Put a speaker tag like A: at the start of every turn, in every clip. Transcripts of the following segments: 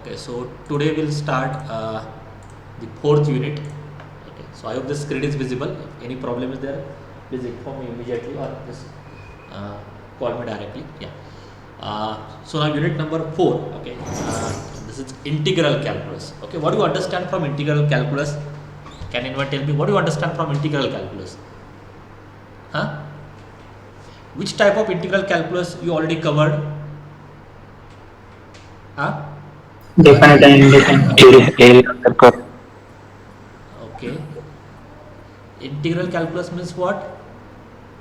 A: Okay, so today we'll start the fourth unit. Okay, so I hope the screen is visible. If any problem is there, please inform me immediately or just uh, call me directly. Yeah. So now unit number 4. Okay, this is integral calculus. Okay, what do you understand from integral calculus? Can anyone tell me what do you understand from integral calculus? Huh? Which type of integral calculus you already covered? Huh?
B: Definite and indefinite area circle.
A: Okay. Integral calculus means what?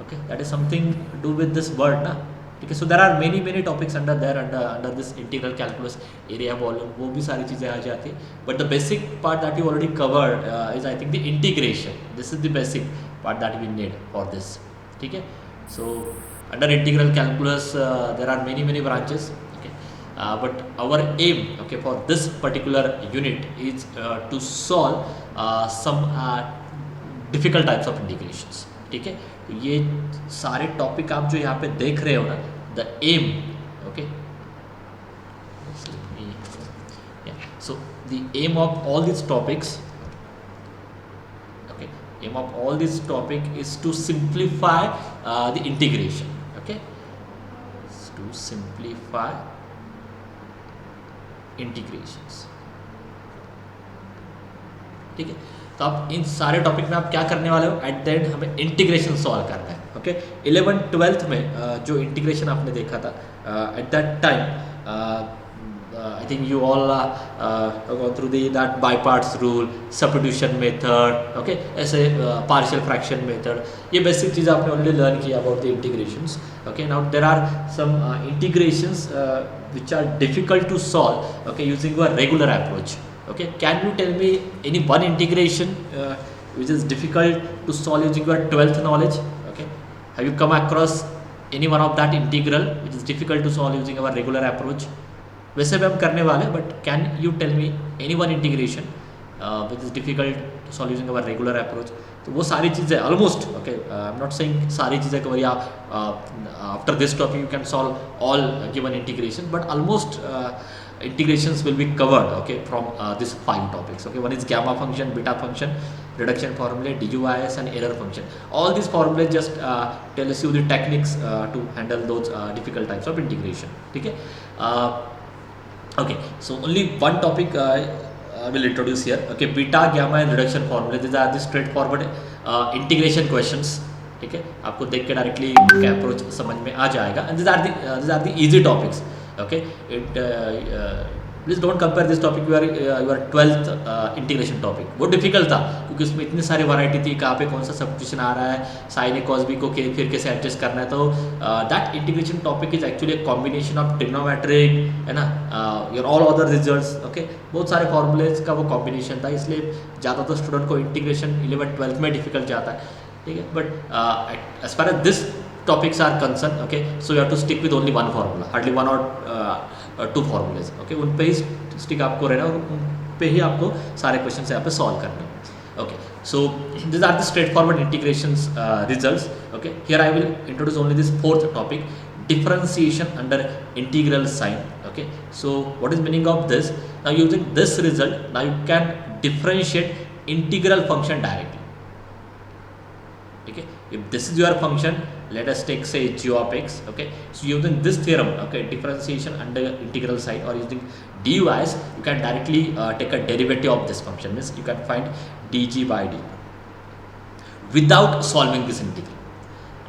A: Okay, that is something to do with this word, na? Okay, so there are many topics under there under this integral calculus, area, volume, वो भी सारी चीज़ें आ जाती है. But the basic part that you already covered is I think the integration. This is the basic part that we need for this. ठीक है? So under integral calculus there are many branches. Okay, but our aim, okay, for this particular unit is to solve some difficult types of integrations. ठीक है, तो ये सारे topic आप जो यहाँ पे देख रहे हो ना, the aim, okay, so the aim of all this topics, okay, aim of all this topic is to simplify the integration. Okay, to simplify integrations. ठीक है, तो आप इन सारे टॉपिक में आप क्या करने वाले हो, एट द एंड हमें इंटीग्रेशन सॉल्व करना है. ओके, 11th-12th में जो इंटीग्रेशन आपने देखा था at that time I think you all go through that by parts rule, substitution method, okay, ऐसे पार्शियल फ्रैक्शन मेथड, ये बेसिक चीज़ आपने ऑलरेडी लर्न किया about the integrations. Okay, now there are some integrations which are difficult to solve, okay, using a regular approach. Okay, can you tell me any one integration which is difficult to solve using your 12th knowledge? Okay, have you come across any one of that integral which is difficult to solve using our regular approach? वैसे भी हम करने वाले, but can you tell me any one integration which is difficult to solve using our regular approach? तो वो सारी चीज़ें almost, okay, I am not saying सारी चीज़ें कवर या after this topic you can solve all given integration, but almost integrations will be covered, okay, from these 5 topics. Okay, one is gamma function, beta function, reduction formula, DUIS and error function. All these formulas just tells you the techniques to handle those difficult types of integration. Okay, okay, so only one topic I will introduce here. Okay, beta, gamma and reduction formula, these are the straightforward integration questions. ठीक है, आपको देख के directly उनका approach समझ में आ जाएगा. And these are the easy topics. Okay, it please don't compare this topic your 12th integration topic. वो डिफिकल्ट था क्योंकि उसमें इतनी सारी वैरायटी थी, कहाँ पे कौन सा सब्स्टिट्यूशन आ रहा है, साइन ए कॉस बी को फिर कैसे एडजस्ट करना है. तो that integration topic is actually a combination of trigonometric, है ना, your all other results. Okay, बहुत सारे फॉर्मूलेज का वो कॉम्बिनेशन था, इसलिए ज़्यादातर स्टूडेंट को इंटीग्रेशन 11th-12th में डिफिकल्ट जाता है. ठीक है, but as far as this topics are concerned, okay, so you have to stick with only one formula, hardly one or 2 formulas. Okay, उन पे ही स्टिक आपको रहना और उन पे ही आपको सारे क्वेश्चन यहाँ पे सॉल्व करने. Okay, so these are the straightforward integrations results. Okay, here I will introduce only this 4th topic, differentiation under integral sign. Okay, so what is meaning of this? Now using this result, now you can differentiate integral function directly. Okay, if this is your function, let us take say g of x. Okay, so using this theorem, okay, differentiation under integral sign or using duis, you can directly take a derivative of this function. Means you can find dg by dt without solving this integral.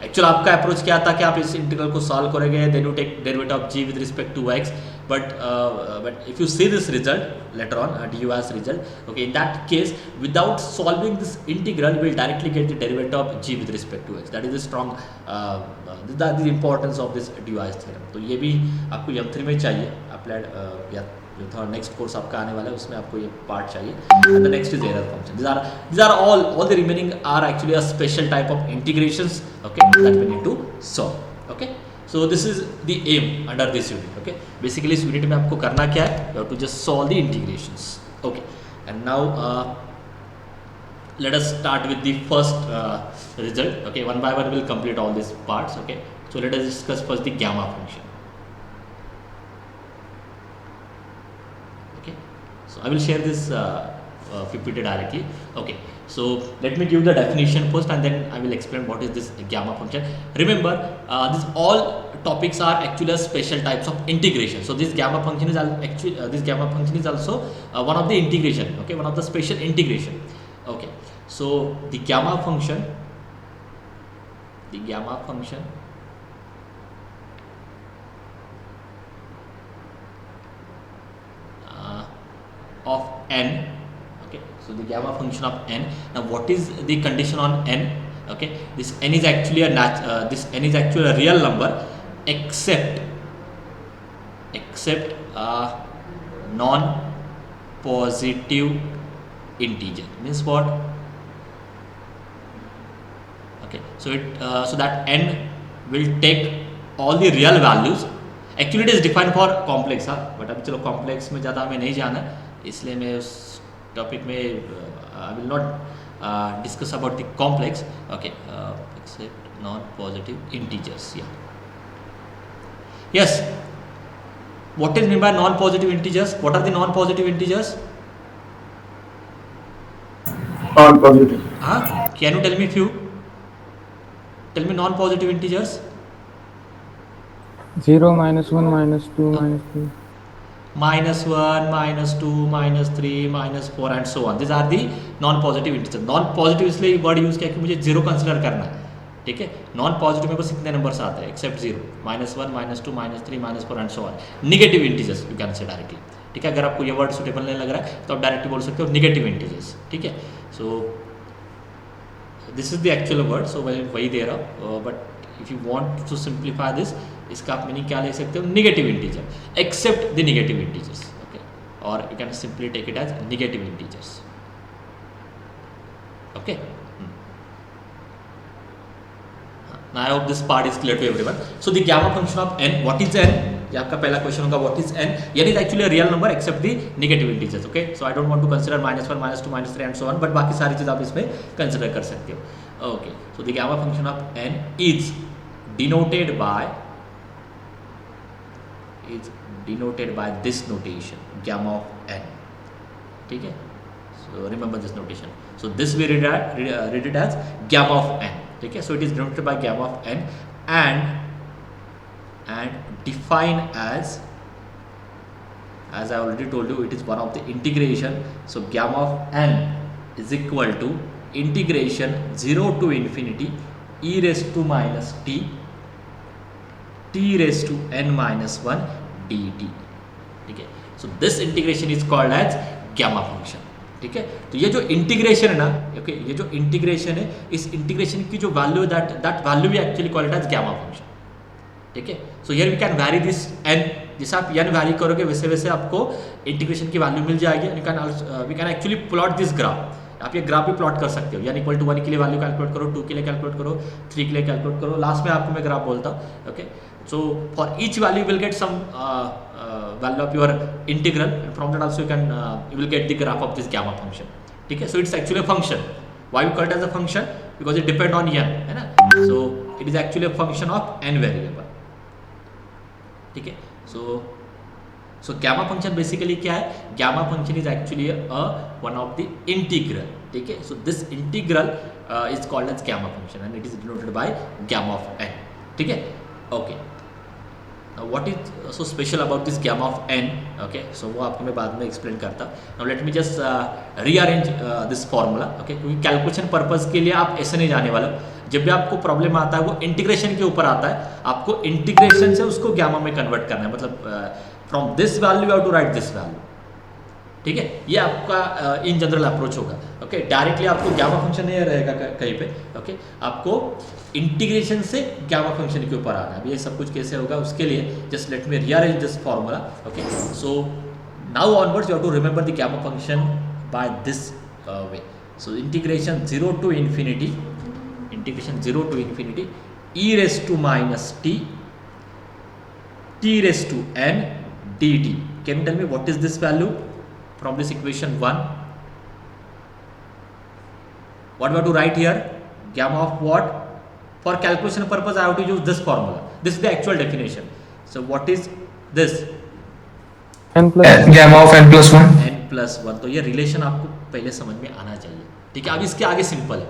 A: Actual आपका approach क्या था कि आप इस integral को solve करेंगे, then you take derivative of G with respect to X. But if you see this result later on, DUS result, okay, in that case without solving this integral you will directly get the derivative of g with respect to x. That is the strong that the importance of this DUS theorem. तो ये भी आपको M3 में चाहिए applied, या जो था next course आपका आने वाला है उसमें आपको ये पार्ट चाहिए. And the next is error function. these are all the remaining are actually a special type of integrations, okay, that we need to solve. Okay, so this is the aim under this unit. Okay, basically इस unit में आपको करना क्या है, you have to just solve the integrations. Okay, and now let us start with the first result. Okay, one by one we'll complete all these parts. Okay, so let us discuss first the gamma function. Okay, I will share this PPT directly. Okay, so let me give the definition first, and then I will explain what is this gamma function. Remember, these all topics are actually special types of integration. So this gamma function is actually this gamma function is also one of the integration. Okay, one of the special integration. Okay, so the gamma function of n. Okay, so the gamma function of n. Now what is the condition on n? Okay, this n is actually a real number except non positive integer. Means what? Okay, so so that n will take all the real values. Actually it is defined for complex, but अभी चलो complex में ज़्यादा हमें नहीं जाना, इसलिए मैं उस टॉपिक में I will not discuss about the complex. Okay, except non-positive integers. Yes. What is meant by non-positive integers? What are the non-positive integers?
B: Non-positive.
A: Can you tell me few? Tell me non-positive integers.
C: 0, -1, -2, -3.
A: -1, -2, -3, -4 and so on. These are the non-positive integers. Non-positive इसलिए word use किया कि मुझे zero consider करना है, ठीक है. Non-positive में बस इतने नंबर्स आते हैं except zero, -1, -2, -3, -4 and so on. Negative integers you can say directly, ठीक है. अगर आपको ये वर्ड सुटेबल नहीं लग रहा है तो आप डायरेक्टली बोल सकते हो निगेटिव इंटीजर्स, ठीक है. So this is the actual word, so वही दे रहा हूँ, but if you want to simplify this, इसका आप मीनिंग क्या ले सकते हो? Negative integer except the negative integers. Okay, और you can simply take it as negative integers. Okay, I hope this part is clear to everyone. So the gamma function of n, what is n? ये आपका पहला question होगा, what is n? n is actually a real number except the negative integers. Okay, so I don't want to consider -1, -2, -3 and so on, but बाकी सारी चीज़ आप इसमें consider कर सकते हो. Okay, so the gamma function of n is denoted by this notation, gamma of n. ठीक है, so remember this notation. So this we read it as gamma of n. ठीक है, so it is denoted by gamma of n and defined as I already told you, it is one of the integration. So gamma of n is equal to integration 0 to infinity e raised to minus t raised to n minus 1 dt. ठीक है, so this integration is called as gamma function. ठीक है, तो ये जो integration है ना, okay, ये जो इंटीग्रेशन है, इस इंटीग्रेशन की जो वैल्यू है that value we actually call it as gamma function. ठीक है, so here we can vary this n. जैसे आप n वैरी करोगे वैसे वैसे आपको इंटीग्रेशन की वैल्यू मिल जाएगी. We can actually plot this graph. आप ये ग्राफ भी प्लॉट कर सकते हो. n इक्वल टू 1 के लिए वैल्यू कैलकुलेट करो, 2 के लिए कैलकुलेट करो, 3 के लिए कैलकुलेट करो. लास्ट में आपको मैं ग्राफ बोलता हूँ. Okay, so for each value you will get some value of your integral, and from that also you will get the graph of this gamma function. ठीक है, so it's actually a function. Why we call it as a function? Because it depend on n, है ना. So it is actually a function of n variable. ठीक है, so gamma function basically क्या है? Gamma function is actually one of the integral. ठीक है, so this integral is called as gamma function and it is denoted by gamma of n. ठीक है, okay. What is so special about this gamma of n? Okay, so वो आपको मैं बाद में explain करता. Now let me just rearrange this formula. Okay, क्योंकि calculation purpose के लिए आप ऐसे नहीं जाने वाले. जब भी आपको प्रॉब्लम आता है वो इंटीग्रेशन के ऊपर आता है, आपको इंटीग्रेशन से उसको गैमा में कन्वर्ट करना है. मतलब from this value you have to write this value. ठीक है, ये आपका इन जनरल अप्रोच होगा. ओके, डायरेक्टली आपको गैमा फंक्शन नहीं रहेगा कहीं पे. ओके, आपको इंटीग्रेशन से गैमा फंक्शन के ऊपर आना है. ये सब कुछ कैसे होगा उसके लिए just let me rearrange this formula. Okay, so now onwards you have to remember the gamma function by this way. So integration 0 to infinity e raised to minus t raised to n dt. Can you tell me what is this value from this equation 1? What we have to write here? Gamma of what? For calculation purpose I have to use this formula. This is the actual definition. So what is this?
C: n plus
D: Gamma of n plus 1.
A: n n+1, तो ये relation आपको पहले समझ में आना चाहिए, ठीक है। अब इसके आगे सिंपल है,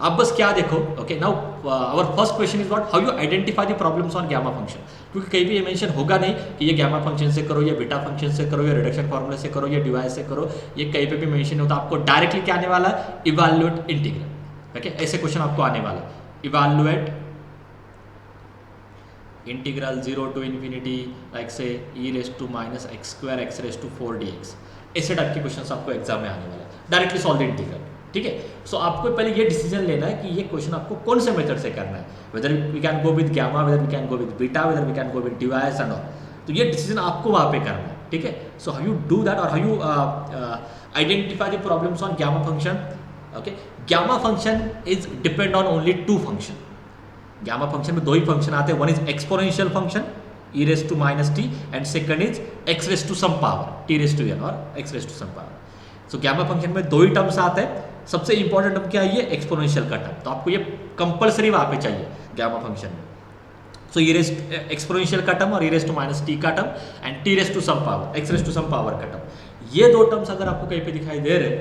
A: आप बस क्या देखो, okay. Now our first question is what, how you identify the problems on gamma function, क्योंकि कहीं भी ये मेंशन होगा नहीं कि ये गामा फंक्शन से करो, या बीटा फंक्शन से करो, या रिडक्शन फार्मूला से करो, या डिवाइड से करो, ये कहीं पे भी मेंशन होता, आपको डायरेक्टली क्या आने वाला है, इवैल्यूएट इंटीग्रल, ओके। ऐसे क्वेश्चन आपको आने वाला है, evaluate integral 0 to infinity like से e⁻x² x⁴ dx, ऐसे टाइप के क्वेश्चंस आपको एग्जाम में आने वाला है, डायरेक्टली सॉल्व द इंटीग्रल, ठीक है। सो आपको पहले ये डिसीजन लेना है कि ये क्वेश्चन आपको कौन से मेथड से करना है, whether we can go with gamma, whether we can go with beta, whether we can go with DUIS and all, तो ये डिसीजन आपको वहाँ पे करना है, ठीक है। So how you do that, और how you identify the problems on gamma function, okay. Gamma function is depend on only 2 function, gamma function में 2 ही फंक्शन आते हैं, one is exponential function e⁻t and second is x⁻⁴ t⁻n और x⁻⁴. So gamma function में 2 ही terms आते हैं, सबसे important term क्या है, ये एक्सपोनेंशियल का टर्म, तो आपको ये कंपलसरी वहाँ पे चाहिए गामा फंक्शन में। सो एक्सपोनेंशियल का टर्म और e⁻t का टर्म एंड t⁻⁴ x⁻⁴ का टर्म, ये 2 टर्म्स अगर आपको कहीं पे दिखाई दे रहे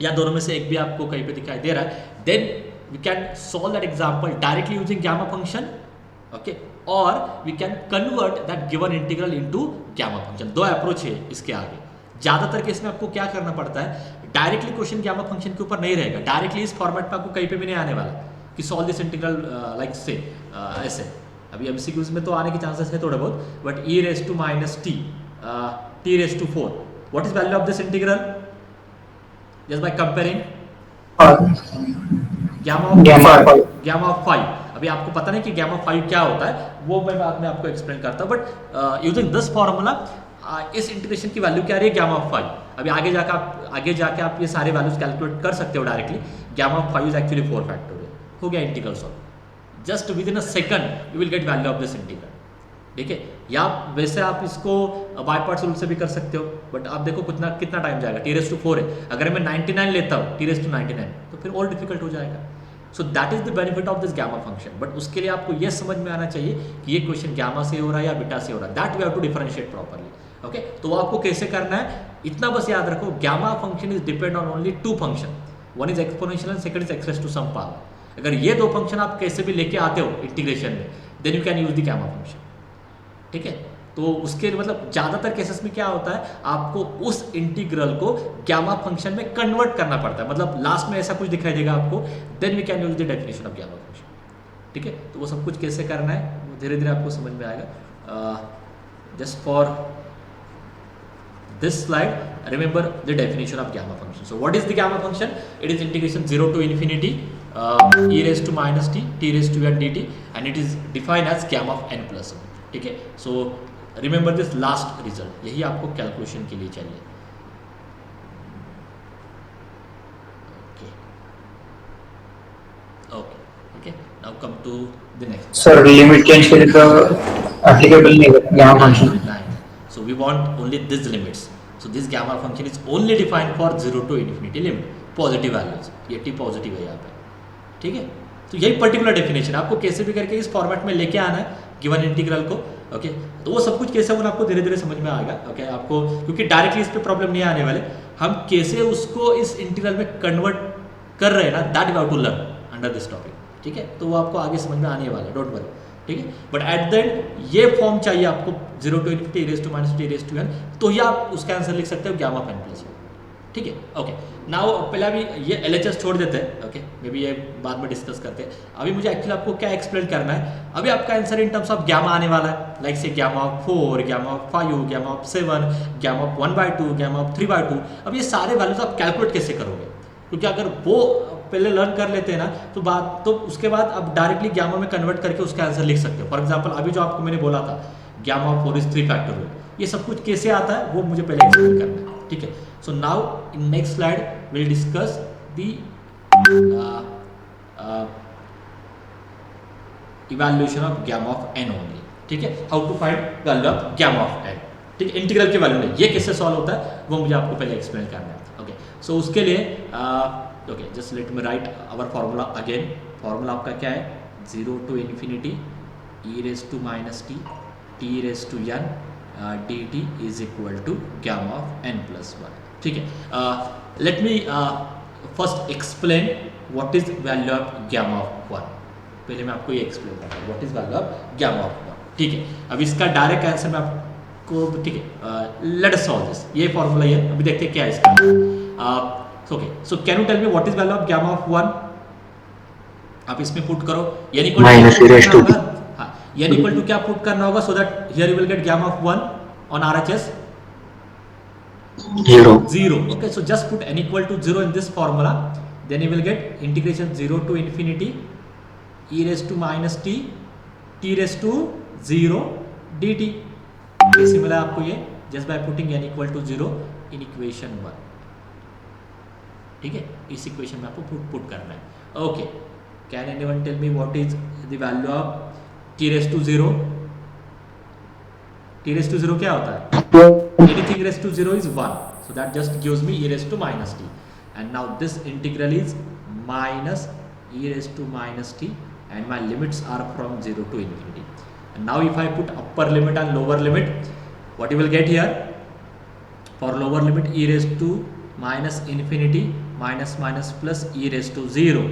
A: या दोनों में से एक भी आपको कहीं पे दिखाई दे रहा है, then we can solve that example directly using gamma function, okay, or we can convert that given integral into gamma function. 2 approach है इसके आगे। ज़्यादातर केस में आपको क्या करना पड़ता है, डायरेक्टली क्वेश्चन गामा फंक्शन के ऊपर नहीं रहेगा, डायरेक्टली इस फॉर्मेट पे आपको कहीं पे भी नहीं आने वाला कि सॉल्व दिस इंटीग्रल लाइक से ऐसे। अभी एमसीक्यूज में तो आने के चांसेस है थोड़े बहुत, but e⁻t t⁴, what is value of this integral, just by comparing gamma of 5। अभी आपको पता नहीं कि गामा 5 क्या होता है, वो मैं बाद में आपको एक्सप्लेन करता हूँ, बट यूजिंग दिस फार्मूला इस इंटीग्रेशन की वैल्यू क्या आ रही है, गामा ऑफ 5। अभी आगे जाके आप ये सारे वैल्यूज कैलकुलेट कर सकते हो directly. Gamma of 5 is actually 4 factorial, हो गया integral solve, just with in a second you will get value of this integral, ठीक है। या वैसे आप इसको बाय पार्ट्स रूल से भी कर सकते हो, बट आप देखो कितना टाइम जाएगा, t⁻4 है, अगर मैं 99 लेता हूँ t⁻99 तो फिर और डिफिकल्ट हो जाएगा। So that is the benefit of this gamma function, but उसके लिए आपको ये समझ में आना चाहिए कि ये क्वेश्चन गामा से हो रहा है या बीटा से हो रहा है, that we have to differentiate properly, okay. तो वो आपको कैसे करना है, इतना बस याद रखो, gamma function is depend on only 2 function, one is exponential and second is x⁻⁴. अगर ये 2 फंक्शन आप कैसे भी लेके आते हो इंटीग्रेशन में, then you can use the gamma function, ठीक है। तो उसके मतलब ज़्यादातर केसेस में क्या होता है, आपको उस इंटीग्रल को गामा फंक्शन में कन्वर्ट करना पड़ता है, मतलब लास्ट में ऐसा कुछ दिखाई देगा आपको, then we can use the definition of gamma function, ठीक है। तो वो सब कुछ कैसे करना है वो धीरे धीरे आपको समझ में आएगा। Just for this slide remember the definition of gamma function. So what is the gamma function, it is integration 0 to infinity e⁻t t⁻n dt and it is defined as gamma of n+1, ठीक है। So remember this last result, यही आपको calculation के लिए चाहिए, okay okay. Now come to the next
B: sir, limit change करें तो applicable नहीं है gamma function.
A: So we want only this limits, so this gamma function is only defined for 0 to infinity limit, positive values, ये t positive है यहाँ पे, ठीक है। तो यही पर्टिकुलर डेफिनेशन आपको कैसे भी करके इस फॉर्मेट में लेके आना है गिवन इंटीग्रल को, ओके। तो वो सब कुछ कैसे होना आपको धीरे धीरे समझ में आएगा, ओके। आपको क्योंकि डायरेक्टली इस पे प्रॉब्लम नहीं आने वाले, हम कैसे उसको इस इंटीग्रल में कन्वर्ट कर रहे हैं ना, that we have to learn under this topic, ठीक है। तो वो आपको आगे समझ में आने वाला है, डोंट वरी, ठीक है। बट एट द एंड ये फॉर्म चाहिए आपको 0 to infinity e⁻t तो ही आप उसका आंसर लिख सकते हो गामा ऑफ n+1, ठीक है, ओके। नाउ पहले अभी ये LHS छोड़ देते हैं, ओके, मे बी ये बाद में डिस्कस करते हैं। अभी मुझे एक्चुअली आपको क्या एक्सप्लेन करना है, अभी आपका answer in terms of gamma आने वाला है, लाइक से gamma of 4, gamma of 5, gamma of 7, gamma of 1/2, gamma of 3/2। अब ये सारे वैल्यूज आप कैलकुलेट कैसे करोगे, क्योंकि अगर वो पहले लर्न कर लेते हैं ना तो उसके बाद आप डायरेक्टली गामा में कन्वर्ट करके उसका आंसर लिख सकते हो। फॉर एग्जाम्पल अभी जो आपको मैंने बोला था गामा ऑफ 4 इज 3 फैक्टोरियल, ये सब कुछ कैसे आता है वो मुझे पहले एक्सप्लेन करना है, ठीक है। So now in next slide will discuss the evaluation of gamma of n only, ठीक है। How to find value of gamma of n, ठीक है। इंटीग्रल की वैल्यू नहीं, ये कैसे सॉल्व होता है वो मुझे आपको पहले एक्सप्लेन करना है, ओके। सो उसके लिए okay, just let me write our formula again. Formula आपका क्या है, 0 to infinity e⁻t t⁻n D T is equal to gamma of N plus one. ठीक है, let me first explain what is value of gamma of one. पहले मैं आपको ये explain करता हूँ what is value of gamma of one. ठीक है, अब इसका डायरेक्ट आंसर मैं आपको, ठीक है, लेट अस सॉल्व दिस. ये फॉर्मूला है, अभी देखते हैं क्या है इसका. Okay, so can you tell me what is value of gamma of one. आप इसमें पुट करो n equal
B: minus e raised to t.
A: हाँ, n इक्वल टू क्या पुट करना होगा, so that here you will get gamma of one on RHS 0. Okay, so just put n equal to 0 in this formula, then you will get integration 0 to infinity e raised to minus t raised to 0 dt. कैसे मिला आपको ये, just by putting n equal to 0 in equation 1. ठीक है, इस equation में आपको put करना है. Okay, can anyone tell me what is the value of t raised to 0. t raised to 0 क्या होता है, anything raised to 0 is 1, so that just gives me e raised to minus t, and now this integral is minus e raised to minus t, and my limits are from 0 to infinity. And now if I put upper limit and lower limit, what you will get here, for lower limit e raised to minus infinity minus minus plus e raised to 0.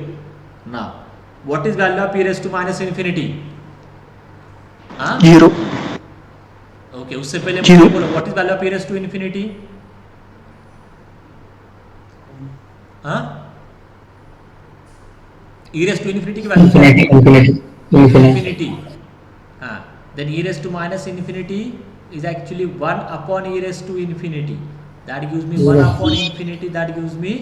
A: Now what is value of e raised to minus infinity?
B: 0.
A: Okay, उससे पहले मुझे बोलो what is value of e raised to infinity. हाँ, e raised to infinity की value क्या है, infinity. हाँ, then e raised to minus infinity is actually 1 upon e raised to infinity, that gives me 1 upon infinity, that gives me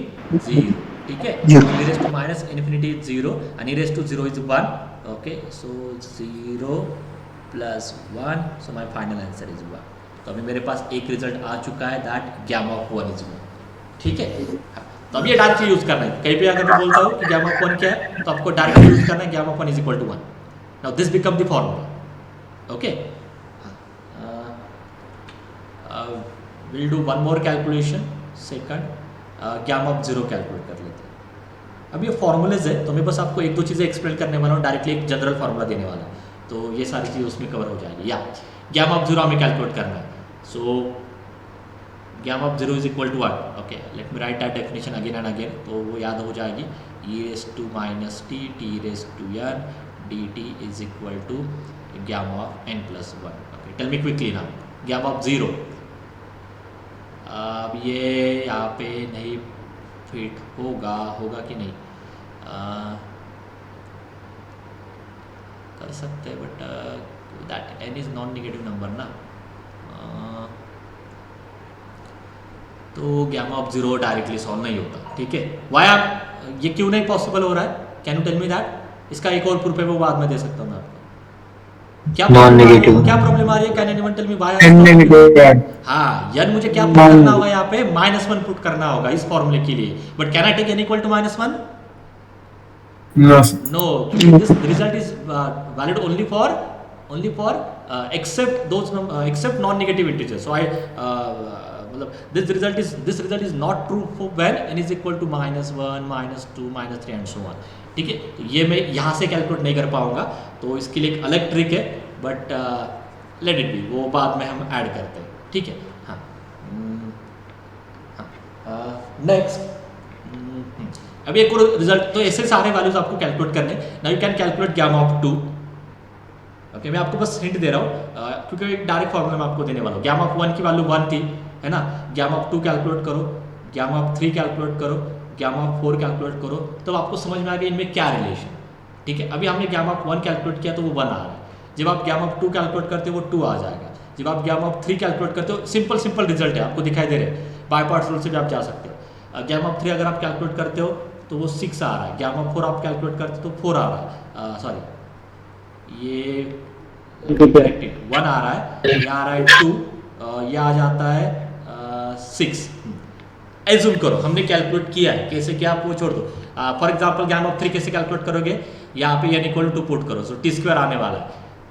A: 0. ठीक है, e raised to minus infinity is 0 and e raised to 0 is 1. okay, so 0 plus 1, so my final answer is 1. तो अभी मेरे पास एक result आ चुका है, that gamma of 1 is 1. ठीक है, तो अब ये डायरेक्टली यूज करना है. कहीं पे अगर मैं बोलता हूँ कि गैमा ऑफ 1 क्या है, तो आपको डायरेक्टली यूज करना है gamma of 1 is equal to 1. Now this become the formula. Okay, will do one more calculation. Second, gamma of 0 calculate कर लेते हैं. अब ये फॉर्मूलेज है, तो मैं बस आपको एक दो चीज़ें एक्सप्लेन करने वाला हूँ, डायरेक्टली एक जनरल फार्मूला देने वाला हूँ, तो ये सारी चीज़ उसमें कवर हो जाएगी. या गैमा ऑफ 0 हमें कैलकुलेट करना है. So gamma of 0 is equal to what. Okay, let me write that definition again and again, तो वो याद हो जाएगी. e raised to minus t raised to n dt is equal to gamma of n plus 1. okay, tell me quickly now, gamma of 0. अब ये यहाँ पे नहीं फिट होगा कि नहीं, कर सकते हैं, but that n is non negative number ना. तो गैमा ऑफ 0 डायरेक्टली सॉल्व नहीं होता. ठीक है, वाई आप ये क्यों नहीं पॉसिबल हो रहा है, can you tell me that. इसका एक और प्रूफ है, वो बाद में दे सकता हूँ मैं आपको. क्या प्रॉब्लम आ रही है, can anyone tell me why. हाँ, n मुझे क्या पुट करना होगा यहाँ पे, -1 पुट करना होगा इस फॉर्मूले के लिए. But can I take n equal to -1? No, this result is valid only for except those except non-negative integers. So this result is not true for when n is equal to -1, -2, -3 and so on. ठीक है, तो ये मैं यहाँ से calculate नहीं कर पाऊंगा, तो इसके लिए एक अलग ट्रिक है, बट लेट इट बी, वो बाद में हम ऐड करते हैं. ठीक है. हाँ, नेक्स्ट, अभी एक और रिजल्ट. तो ऐसे सारे वैल्यूज आपको कैलकुलेट करने. Now you can calculate gamma of 2. Okay, मैं आपको बस हिंट दे रहा हूँ, क्योंकि एक डायरेक्ट फॉर्मूला मैं आपको देने वाला हूँ. गैमा ऑफ 1 की वैल्यू 1 थी, है ना. गैमा ऑफ 2 कैलकुलेट करो, गैमा ऑफ 3 कैलकुलेट करो, गैमा ऑफ 4 कैलकुलेट करो, तो आपको समझ में आ गया इनमें क्या रिलेशन. ठीक है, अभी हमने गैमा ऑफ 1 कैलकुलेट किया तो वो 1 आ रहा है. जब आप गैमा ऑफ 2 कैलकुलेट करते हो वो 2 आ जाएगा. जब आप गैमा ऑफ 3 कैलकुलेट करते हो, सिंपल रिजल्ट है, आपको दिखाई दे रहे हैं. बाय पार्ट्स रूल से भी आप जा सकते हो. गैमा ऑफ 3 अगर आप कैलकुलेट करते हो तो वो 6 आ रहा है. गैमा ऑफ 4 आप कैलकुलेट करते हो तो 4 आ रहा है. सॉरी, ये 1 आ रहा है, ये आ रहा है 2, ये आ जाता है 6. एज्यूम करो हमने कैलकुलेट किया है, कैसे क्या आप वो छोड़ दो. फॉर एग्जांपल गैमा ऑफ 3 कैसे कैलकुलेट करोगे, यहाँ पे n इक्वल टू पुट करो, सो t² आने वाला है.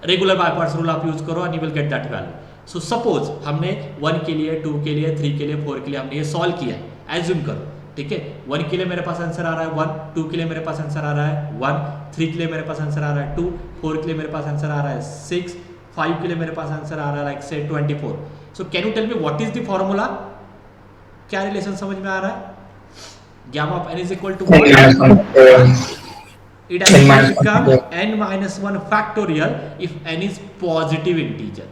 A: रेगुलर बाय पार्ट्स रूल आप यूज करो and you will get that value. So suppose हमने 1 के लिए, 2 के लिए, 3 के लिए, 4 के लिए हमने ये सॉल्व किया है. एज्यूम करो, ठीक है, 1 के लिए मेरे पास आंसर आ रहा है 1, 2 के लिए मेरे पास आंसर आ रहा है 1, 3 के लिए मेरे पास आंसर आ रहा है 2, 4 के लिए मेरे पास आंसर आ रहा है 6, 5 के लिए मेरे पास आंसर आ रहा है लाइक से 24. So can you tell me what is the formula? क्या रिलेशन समझ में आ रहा है? gamma of n is equal to
B: N minus one.
A: it
B: N
A: actually
B: minus one.
A: become n minus 1 factorial if n is positive integer.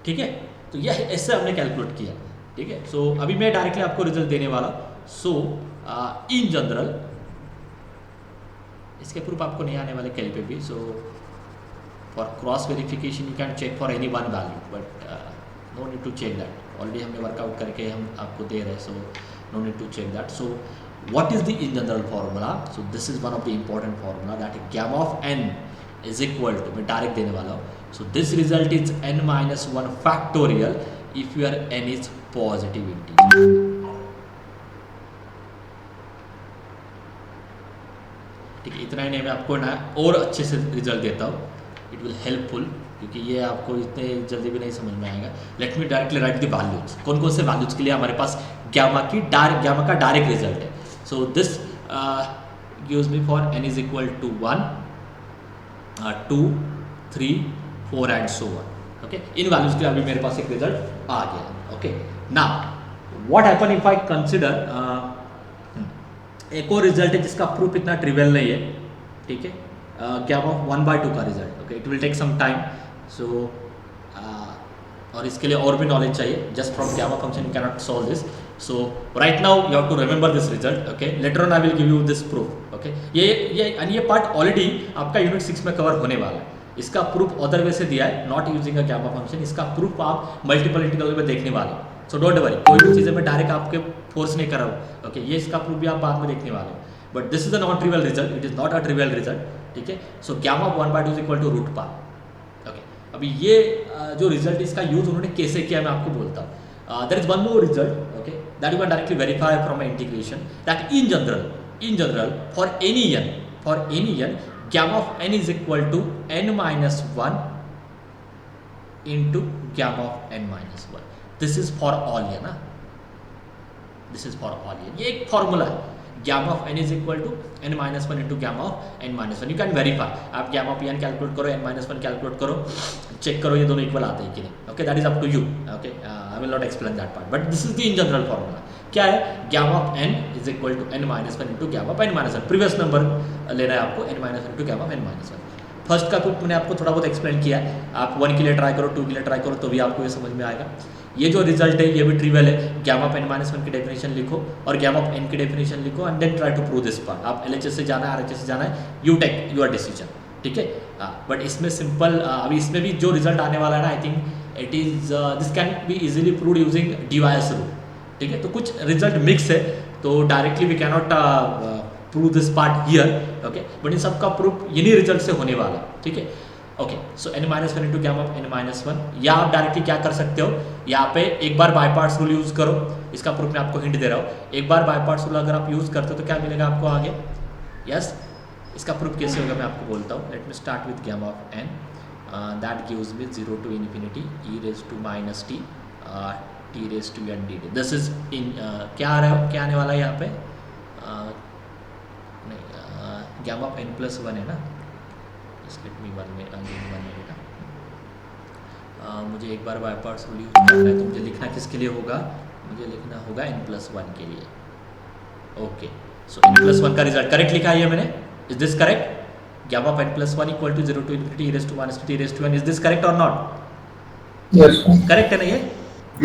A: ठीक है, तो यह ऐसे हमने कैलकुलेट किया. ठीक है, सो अभी मैं डायरेक्टली आपको रिजल्ट देने वाला. सो इन जनरल इसके प्रूफ आपको नहीं आने वाले कहीं पे भी. So for cross verification you can check for any one value, but no need to check that. Already हमने वर्कआउट करके हम आपको दे रहे हैं, so no need to check that. So what is the in general formula? So this is one of the important formula that gamma of n is equal to, मैं direct देने वाला हूँ. So this result is n minus 1 factorial if your n is positive integer. ठीक है, इतना ही नहीं, मैं आपको ना और अच्छे से रिजल्ट देता हूँ. इट विल हेल्पफुल, क्योंकि ये आपको इतने जल्दी भी नहीं समझ में आएगा. Let me directly write the values. कौन कौन से वैल्यूज के लिए हमारे पास gamma का डायरेक्ट रिजल्ट है. So this gives me for n is equal to 1, 2, 3, 4 and so on. Okay, इन वैल्यूज के लिए अभी मेरे पास एक रिजल्ट आ गया. Okay, now what happen if I consider एक और रिजल्ट है जिसका प्रूफ इतना ट्रिवियल नहीं है. ठीक है, gamma of 1/2 का result. Okay, it will take some time. So और इसके लिए और भी नॉलेज चाहिए. Just from gamma function you cannot solve this. So right now you have to remember this result. Okay, later on I will give you this proof. Okay, ये part already आपका unit 6 में cover होने वाला है. इसका proof other way से दिया है, not using a gamma function. इसका प्रूफ आप मल्टीपल इंटीग्रल में देखने वाले हो. सो डोंट वरी, कोई भी चीज़ें मैं डायरेक्ट आपके फोर्स नहीं कर रहा हूँ. ओके, ये इसका प्रूफ भी आप बाद में देखने वाले हो. But this is a not trivial result, it is not a trivial result. ठीक है, सो gamma of 1/2 is equal to root pi. Okay, अभी ये जो रिजल्ट इसका यूज उन्होंने कैसे किया मैं आपको बोलता हूँ. There is one more result. Okay, that you can directly verify from integration that in general for any n gamma of n is equal to n minus 1 into gamma of n minus 1. This is for all ये ना, this is for all ये एक formula है. gamma of n is equal to n minus 1 into gamma of n minus 1. you can verify. आप gamma of n calculate करो, n minus 1 calculate करो, check करो ये दोनों इक्वल आते हैं कि नहीं. Okay, that is up to you. Okay, I will not explain that part, but this is the in general formula. क्या है? gamma of n is equal to n minus 1 into gamma of n minus 1. Previous number लेना है आपको, n minus 1 into gamma of n minus 1. First का proof मैंने आपको थोड़ा बहुत एक्सप्लेन किया है. आप 1 के लिए ट्राई करो, 2 के लिए ट्राई करो, तो भी आपको ये समझ में आएगा. ये जो रिजल्ट है ये भी ट्रिवियल है. gamma of n minus 1 की डेफिनेशन लिखो और gamma of n की डेफिनेशन लिखो and then try to prove this part. आप LHS से जाना है, RHS से जाना है, यू टेक योर डिसीजन. ठीक है, बट इसमें सिंपल अभी इसमें भी जो रिजल्ट आने वाला है ना, I think it is this can be easily proved using DUIS rule. ठीक है, तो कुछ रिजल्ट मिक्स है, तो directly we cannot prove this part here. Okay, but इन सब का प्रूफ इन्हीं रिजल्ट से होने वाला. ठीक है, okay, so n minus 1 into gamma of n minus 1. या आप डायरेक्टली क्या कर सकते हो, यहाँ पे एक बार बाय पार्ट्स रूल यूज़ करो. इसका प्रूफ मैं आपको हिंट दे रहा हूँ. एक बार बाय पार्ट्स रूल अगर आप यूज़ करते हो तो क्या मिलेगा आपको आगे. यस, इसका प्रूफ कैसे होगा मैं आपको बोलता हूँ. Let me start with gamma of n. That gives me 0 to infinity e raised to minus t t raised to n dt. This is in क्या आ रहा है, क्या आने वाला है यहाँ पे. नहीं, gamma of n plus 1 है ना. Let me 1 minute. मुझे एक बार बाय पार्ट्स रूल यूज करना है, तो मुझे लिखना किसके लिए होगा, मुझे लिखना होगा n+1 के लिए. ओके, सो n+1 का रिजल्ट करेक्ट लिखा है मैंने. Is this correct? gamma of n+1 equal to 0 to infinity e raised to minus t raised to n. Is this correct और नॉट?
B: Yes.
A: करेक्ट है ना ये?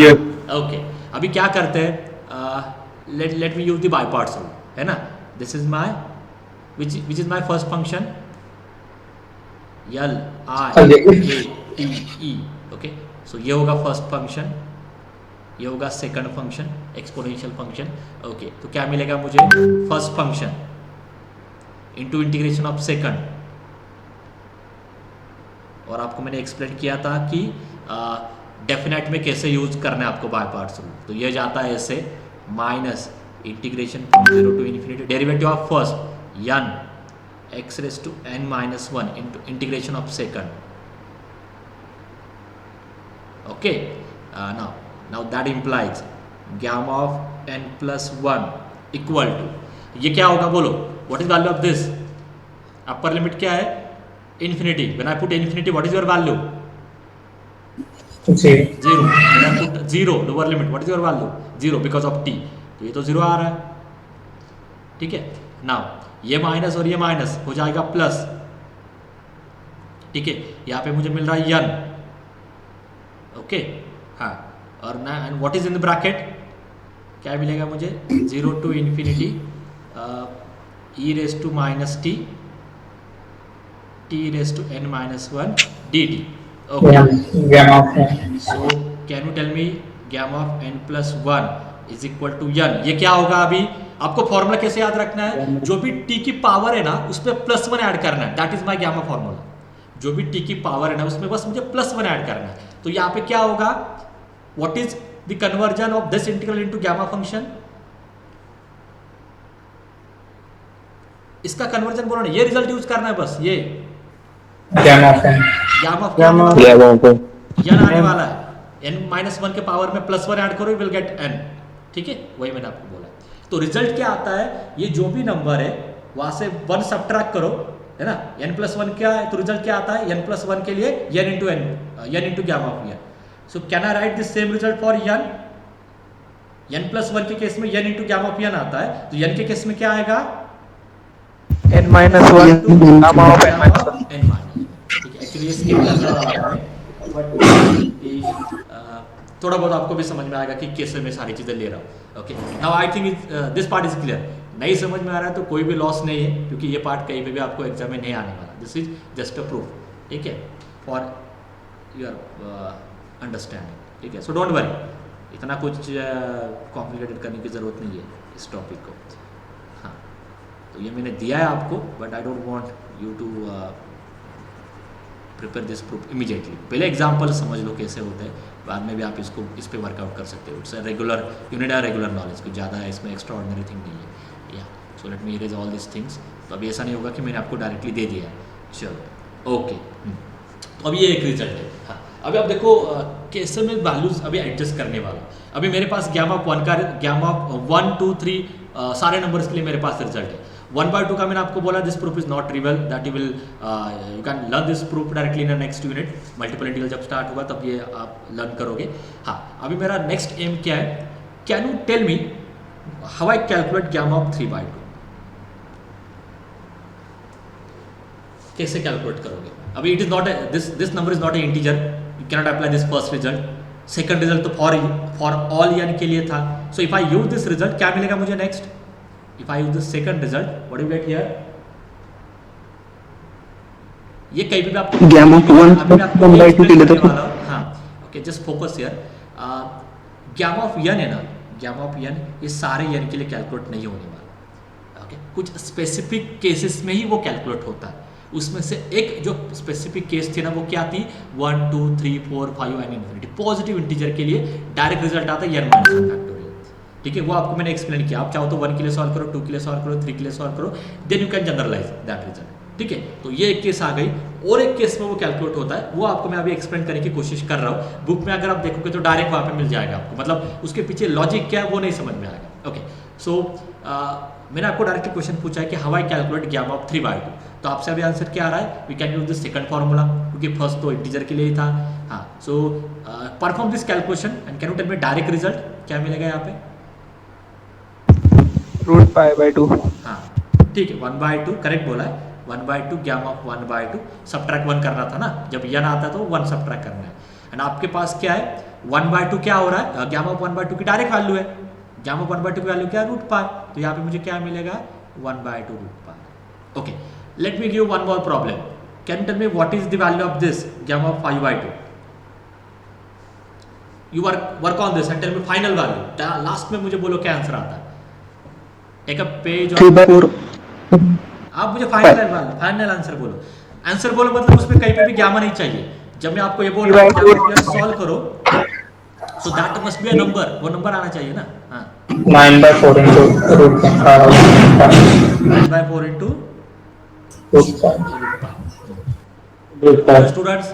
B: Yes.
A: ओके, अभी क्या करते हैं, let me use the by parts rule, है ना. This is my which is my first function LIATE. Okay, so ये होगा फर्स्ट फंक्शन, ये होगा second function, exponential function. Okay, तो क्या मिलेगा मुझे, first function into integration of second. और आपको मैंने एक्सप्लेन किया था कि डेफिनेट में कैसे यूज करना है आपको बाय पार्ट्स रूल. तो ये जाता है ऐसे, minus integration from 0 to infinity derivative of first n x raised to n minus 1 into integration of second. Okay, now that implies gamma of n plus 1 equal to, ये क्या होगा बोलो, what is value of this? Upper limit क्या है, infinity, when I put infinity, what is your value?
D: 0.
A: 0. When I put 0 lower limit, what is your value? 0 because of t, तो ये तो 0 आ रहा है, ठीक है। नाउ ये माइनस और ये माइनस हो जाएगा प्लस, ठीक है। यहाँ पे मुझे मिल रहा है n, ओके, हाँ। और ना, and what is in the bracket, क्या मिलेगा मुझे? 0 to infinity e raised to minus t raised to n minus 1 dt, okay.
D: Gamma of n.
A: So can you tell me gamma of n plus 1 is equal to n? ये क्या होगा? अभी आपको formula कैसे याद रखना है? जो भी t की पावर है ना उसमें +1 ऐड करना है, that is my gamma formula. जो भी t की पावर है ना उसमें बस मुझे +1 ऐड करना है। तो यहाँ पे क्या होगा? What is the conversion of this integral into gamma function? इसका कन्वर्जन बोलो ना, ये रिजल्ट यूज करना है बस। ये
D: Gamma of n.
A: Gamma of
C: Gamma of-
B: क्या वो
A: n आने वाला है, n-1 के पावर में +1 ऐड करो, यू विल गेट n, ठीक है। वही मैंने आपको बोला। तो रिजल्ट क्या आता है? ये जो भी नंबर है वहां से 1 सब्ट्रैक्ट करो, है ना। n+1 क्या है? तो रिजल्ट क्या आता है? n+1 के लिए n into gamma of n। So can I right this same result for n+1 के केस में n into gamma of n आता है, तो n के केस में क्या आएगा?
C: n minus 1 gamma of n minus 1।
A: n minus, ठीक है। एक्चुअली ये स्किप करने वाला है, बट थोड़ा बहुत आपको भी समझ में आएगा कि कैसे मैं सारी चीज़ें ले रहा हूँ, okay. Now I think this part is clear. नहीं समझ में आ रहा है तो कोई भी लॉस नहीं है, क्योंकि ये पार्ट कहीं पे भी आपको एग्जाम में नहीं आने वाला। This is just a proof, ठीक है, फॉर योर अंडरस्टैंडिंग, ठीक है। सो डोंट वरी, इतना कुछ कॉम्प्लिकेटेड करने की ज़रूरत नहीं है इस टॉपिक को। हाँ, तो ये मैंने दिया है आपको, but I don't want you to prepare this proof immediately. पहले एग्जाम्पल समझ लो कैसे होते हैं, बाद में भी आप इस पे वर्कआउट कर सकते हो। It's regular, you need a regular knowledge, कुछ ज़्यादा है इसमें, एक्स्ट्रा ऑर्डिनरी थिंग नहीं है। या so let me erase all this things. तो अभी ऐसा नहीं होगा कि मैंने आपको डायरेक्टली दे दिया है। चलो, ओके। तो अभी ये एक रिजल्ट है। हाँ, अभी आप देखो कैसे मैं वैल्यूज अभी एडजस्ट करने वाला। अभी मेरे पास गामा ऑफ 1 का, गामा ऑफ 1 2 3 सारे नंबर्स के लिए मेरे पास रिजल्ट है। 1/2 का मैंने आपको बोला, this proof is not trivial, that you will you can learn this proof directly in next unit. Multiple integral जब स्टार्ट होगा तब ये आप लर्न करोगे। हाँ, अभी मेरा नेक्स्ट एम क्या है? Can you tell me how I calculate gamma of 3/2? कैसे कैलकुलेट करोगे? अभी it is not this number is not a integer, you cannot apply this first result. Second result तो फॉर ऑल यानी के लिए था। So if I use this result, क्या मिलेगा मुझे next? If I use the second result, what do you get here? ये कहीं भी आपको
B: Gamma of 1
A: अभी मैं आपको
B: 1/2 के लिए तो
A: वाला हूँ। हाँ, okay, just focus here. Gamma of n है ना, गामा ऑफ n ये सारे n के लिए कैलकुलेट नहीं होने वाला, ओके। कुछ स्पेसिफिक केसेस में ही वो कैलकुलेट होता है। उसमें से एक जो स्पेसिफिक केस थी ना, वो क्या थी? 1 2 3 4 5 एंड इन्फिनिटी। पॉजिटिव इंटीजर के लिए डायरेक्ट रिजल्ट आता है n - 1 फैक्टोरियल, ठीक है। वो आपको मैंने एक्सप्लेन किया। आप चाहो तो 1 के लिए सॉल्व करो, 2 के लिए सॉल्व करो, 3 के लिए सॉल्व करो, then you can generalize that result, ठीक है। तो ये एक केस आ गई, और एक केस में वो कैलकुलेट होता है, वो आपको मैं अभी एक्सप्लेन करने की कोशिश कर रहा हूँ। बुक में अगर आप देखोगे तो डायरेक्ट वहाँ पे मिल जाएगा आपको, मतलब उसके पीछे लॉजिक क्या है वो नहीं समझ में आएगा, ओके। सो मैंने आपको डायरेक्टली क्वेश्चन पूछा है कि how I calculate gamma of 3/2, तो आपसे अभी आंसर क्या आ रहा है? We can use this second formula, क्योंकि फर्स्ट तो इंटीजर के लिए ही था। हाँ, so perform this calculation and can you tell me direct result क्या मिलेगा यहाँ पे?
C: √π/2।
A: हाँ, ठीक है, 1/2 करेक्ट बोला है। 1/2 गामा ऑफ 1/2 सब्ट्रैक्ट 1 करना था ना, जब n आता तो 1 सब्ट्रैक्ट करना है। एंड आपके पास क्या है? 1/2 क्या हो रहा है? गामा ऑफ 1/2 की डायरेक्ट वैल्यू है। गामा ऑफ 1/2 की वैल्यू क्या है? √π। तो यहाँ पे मुझे क्या मिलेगा? 1/2 √π। Okay, let me give one more problem. Can you tell me what is the value of this gamma of 5/2? You work on this and tell me final value. Last में मुझे बोलो क्या आंसर आता है। Take a page
B: 3/4।
A: आप मुझे final answer बोलो। Answer बोलो मतलब उसमें कहीं पे भी गामा नहीं चाहिए। जब मैं आपको ये बोल रहा हूँ सॉल्व करो, so that must be a number, वो नंबर आना चाहिए ना। हाँ,
D: 9/4 into
A: √9/4 into students,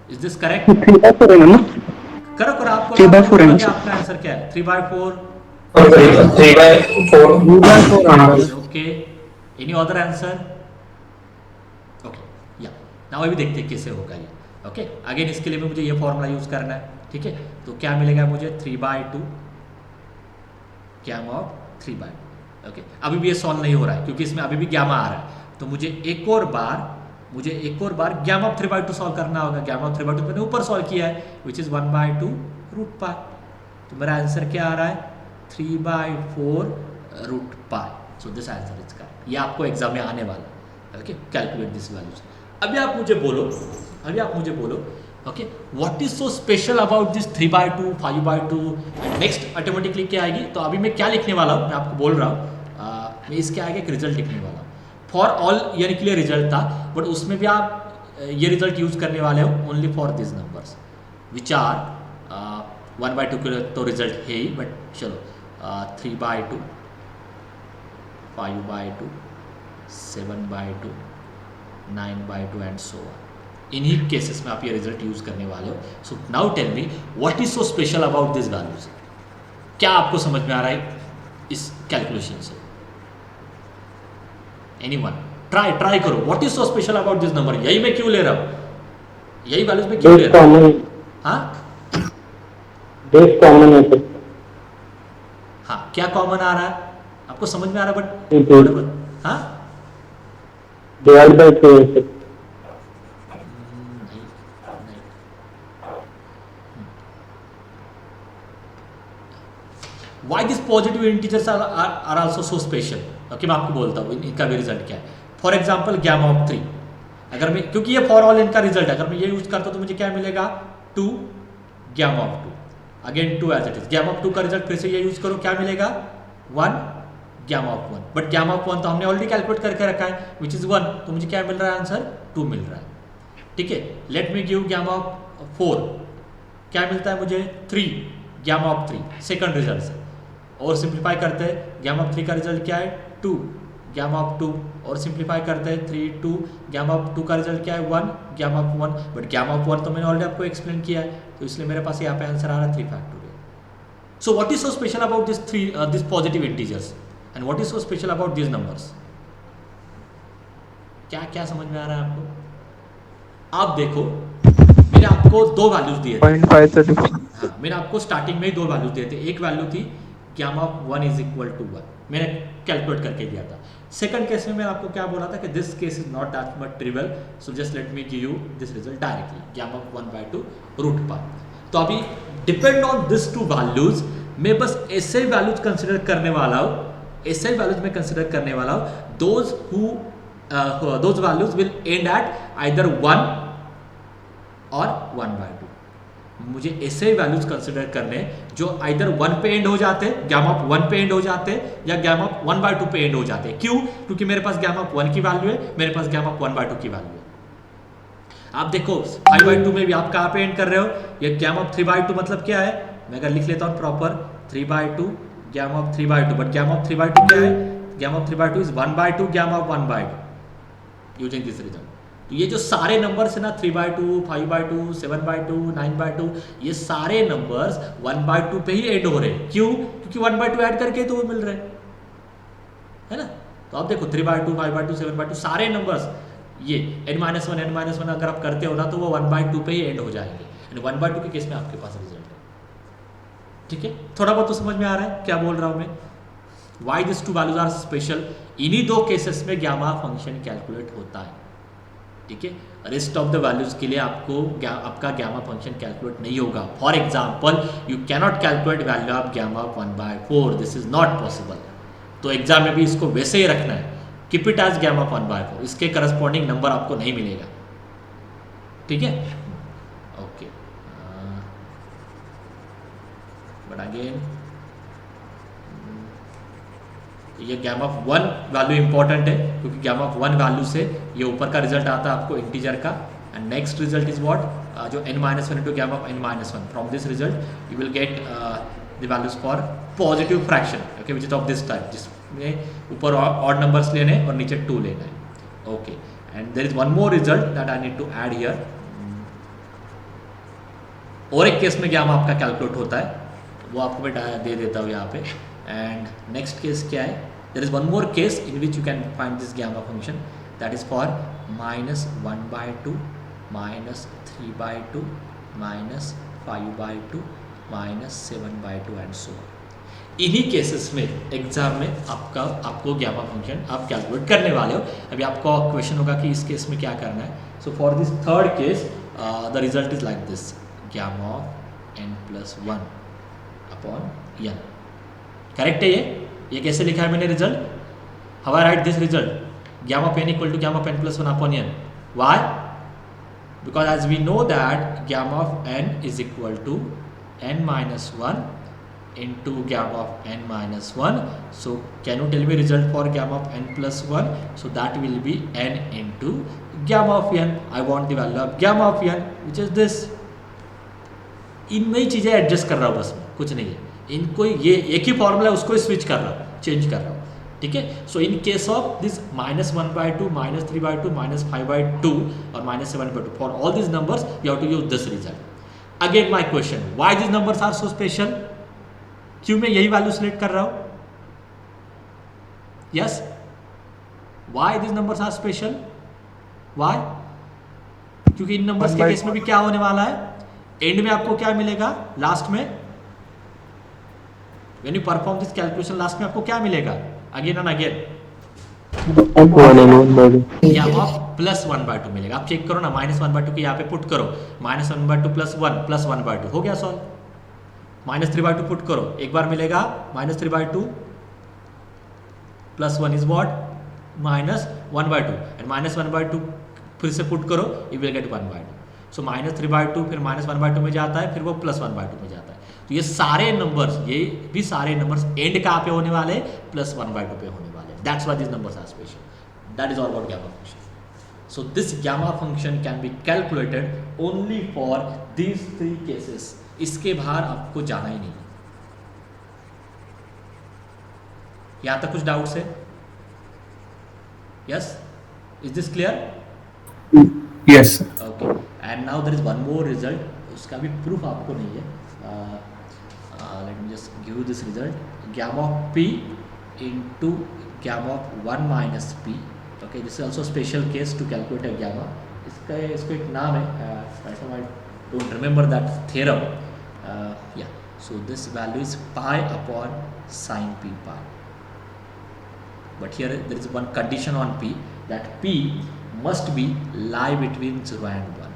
A: is this correct?
B: 3/4 है ना?
A: करो करो, आपको
B: 3/4 है ना?
A: आपका आंसर क्या है? 3/4।
D: 3/4
A: okay, any other answer? Okay, या ना अभी देखते हैं कैसे होगा ये। ओके, अगेन इसके लिए भी मुझे ये फॉर्मूला यूज़ करना है। ठीक है, तो क्या मिलेगा मुझे 3/2 गैमा ऑफ 3/2। ओके, अभी भी ये सॉल्व नहीं हो रहा है क्योंकि इसमें अभी भी गैमा आ रहा है, तो मुझे एक और बार गैमा ऑफ 3/2 सॉल्व करना होगा। गैमा ऑफ 3/2 मैंने ऊपर सॉल्व किया है विच इज़ 1/2 रूट पाई, तो मेरा आंसर क्या आ रहा है 3/4 root pi. So this answer is correct. ये आपको एग्जाम में आने वाला है। Okay, calculate this values. अभी आप मुझे बोलो okay what is so special about this 3/2 5/2 and next automatically क्या आएगी। तो अभी मैं क्या लिखने वाला हूँ, मैं आपको बोल रहा हूँ, मैं इसके आगे एक रिजल्ट लिखने वाला हूँ। फॉर ऑल यानी के लिए रिजल्ट था, बट उसमें भी आप ये रिजल्ट यूज करने वाले हो only for this numbers which are 1/2 के लिए तो रिजल्ट है ही, बट चलो 3/2 5/2 7/2 9/2 एंड सो ऑन। इन्हीं केसेस में आप ये रिजल्ट यूज करने वाले हो। So now tell me what is so special about this values. क्या आपको समझ में आ रहा है इस कैलकुलेशन से? एनीवन ट्राई करो, what is so special about this number. यही मैं क्यों ले रहा हूँ, यही वैल्यूज में क्यों ले रहा हूँ? हाँ हाँ, क्या कॉमन आ रहा है आपको समझ में आ रहा है? बट हाँ
B: डिवाइड बाय 2 है।
A: Why these positive integers are also so special? Okay, मैं आपको बोलता हूँ इनका भी रिजल्ट क्या है। फॉर एग्जाम्पल गैमा ऑफ 3, अगर मैं, क्योंकि ये फॉर ऑल इनका रिजल्ट है, अगर मैं ये यूज करता हूँ तो मुझे क्या मिलेगा 2 gamma of 2, again 2 as it is. Gamma of 2 का रिजल्ट फिर से ये यूज करो, क्या मिलेगा 1 gamma of 1, but gamma of 1 तो हमने ऑलरेडी कैलकुलेट करके रखा है विच इज 1, तो मुझे क्या मिल रहा है आंसर 2 मिल रहा है। ठीक है, let me give gamma of 4, क्या मिलता है मुझे 3 गैमा ऑफ 3 सेकंड रिजल्ट से, और सिंप्लीफाई करते हैं गैमा ऑफ 3 का रिजल्ट क्या है 2 गैमा ऑफ 2, और सिंप्लीफाई करते हैं 3 2 गैमा ऑफ 2 का रिजल्ट क्या है 1 gamma of 1, but gamma of 1 तो मैंने ऑलरेडी आपको एक्सप्लेन किया है, तो इसलिए मेरे पास यहाँ पे आंसर आ रहा है 3 factorial. So what is so special about this positive integers and what is so special about this numbers? क्या क्या समझ में आ रहा है आपको? आप देखो, मैंने आपको 2 वैल्यूज दिए थे।
C: 0.5 से डिफरेंस।
A: हाँ, मैंने आपको स्टार्टिंग में ही 2 वैल्यूज दिए थे। एक वैल्यू थी gamma of 1 is equal to 1, मैंने कैलकुलेट करके दिया था। सेकंड केस में मैंने आपको क्या बोला था कि this case is not that much trivial, so just let me give you this result directly, gamma of 1/2 root pi. तो अभी डिपेंड ऑन दिस 2 वैल्यूज मैं बस ऐसे वैल्यूज कंसिडर करने वाला हूँ, ऐसे वैल्यूज में कंसिडर करने वाला हूँ those values will end at either 1 और 1/2। मुझे ऐसे वैल्यूज कंसिडर करने जो आइदर 1 पे एंड हो जाते, गैमा ऑफ 1 पे एंड हो जाते, या गैमा ऑफ 1/2 पे एंड हो जाते। क्यों? क्योंकि मेरे पास गैमा ऑफ 1 की वैल्यू है, मेरे पास गैमा ऑफ 1/2 की वैल्यू है। आप देखो 5/2 में भी आप कहाँ पे एंड कर रहे हो, ये गैमा ऑफ 3/2 मतलब क्या है, मैं अगर लिख लेता हूँ proper 3/2 gamma of 3/2, but gamma of 3/2 क्या है, gamma of 3/2 is 1/2 gamma of 1/2 using this result. तो ये जो सारे नंबर्स है ना 3/2 5/2 7/2 9/2, ये सारे नंबर्स 1/2 पे ही एंड हो रहे हैं। क्यों? क्योंकि 1/2 ऐड करके तो वो मिल रहे हैं, है ना। तो आप देखो 3/2 5/2 7/2 सारे नंबर्स ये n-1 n-1 अगर आप करते हो ना तो वो 1/2 पे ही एंड हो जाएंगे, एंड 1/2 के केस में आपके पास रिजल्ट है। ठीक है, थोड़ा बहुत तो समझ में आ रहा है क्या बोल रहा हूँ मैं। Why this 2 values are special, इन्हीं 2 केसेस में गैमा फंक्शन कैलकुलेट होता है। ठीक है, रेस्ट ऑफ द वैल्यूज के लिए आपका गैमा फंक्शन कैलकुलेट नहीं होगा। For example you cannot calculate value of gamma 1/4, this is not possible. तो एग्जाम में भी इसको वैसे ही रखना है, कीप इट एज गैमा 1/4, इसके करस्पॉन्डिंग नंबर आपको नहीं मिलेगा। ठीक है, ओके, बट अगेन ये गैमा ऑफ 1 वैल्यू इंपॉर्टेंट है, क्योंकि गैमा ऑफ 1 वैल्यू से ये ऊपर का रिजल्ट आता है आपको इंटीजर का, and next result is what, जो n-1 into gamma of n-1। From this result you will get the values for positive fraction, okay, which is of this type, जिसमें ऊपर ऑड नंबर्स लेने और नीचे 2 लेना है। Okay, and there is one more result that I need to add here. और एक case में गैमा आपका कैलकुलेट होता है, वो आपको मैं दे देता हूँ यहाँ पे। एंड नेक्स्ट केस क्या है, there is one more case in which you can find this gamma function, that is for -1/2, -3/2, -5/2, -7/2 and so on. इन्हीं केसेस में एग्जाम में आपको गामा फंक्शन आप कैलकुलेट करने वाले हो। अभी आपको क्वेश्चन होगा कि इस केस में क्या करना है। So for this third case the result is like this, gamma of n+1 upon n। Correct है ये कैसे लिखा है मैंने result? How I right this result? gamma of n equal to gamma of n+1 upon n. Why? Because as we know that gamma of n is equal to n-1 into gamma of n-1. So can you tell me result for gamma of n+1? So that will be n into gamma of n. I want the value of gamma of n, which is this. इनमें ही चीज़ें adjust कर रहा हूँ, बस कुछ नहीं है। इनको ये एक ही फॉर्मूला है, उसको स्विच कर रहा हूँ, चेंज कर रहा हूँ, ठीक है। So in case of this -1/2, -3/2, -5/2 और -7/2, for all this numbers you have to use this result. Again my question, why this numbers are so special? क्यों मैं यही वैल्यू सिलेक्ट कर रहा हूँ? Yes, why this numbers are special? Why? क्योंकि इन numbers के केस में भी क्या होने वाला है, एंड में आपको क्या मिलेगा, लास्ट में when you perform this calculation, last में आपको क्या मिलेगा, अगेन एंड अगेन गामा +1/2 मिलेगा। आप चेक करो ना, -1/2 को यहाँ पे पुट करो, -1/2 +1 +1/2 हो गया सॉल्व। -3/2 पुट करो, एक बार मिलेगा -3/2 +1 इज व्हाट, -1/2 एंड -1/2 फिर से पुट करो, यू विल गेट 1/2। सो -3/2 फिर -1/2 में जाता है, फिर वो +1/2 में जाता है। तो ये सारे नंबर्स, ये भी सारे नंबर्स एंड कहाँ पे होने वाले, +1/2 पे होने वाले। That's why this numbers are special. That is all about gamma function. So this gamma function can be calculated only for these 3 cases. इसके बाहर आपको जाना ही नहीं। यहां तक कुछ डाउट्स है? Yes, is this clear?
D: Yes, sir.
A: Okay, and now there is one more result, उसका भी प्रूफ आपको नहीं है। Let me just give this result, gamma of p into gamma of 1 minus p। Okay, this is also special case to calculate a gamma. इसको एक नाम है, right now I don't remember that theorem. या so this value is pi upon sin p pi, but here there is one condition on p, that p must be lie between 0 and 1।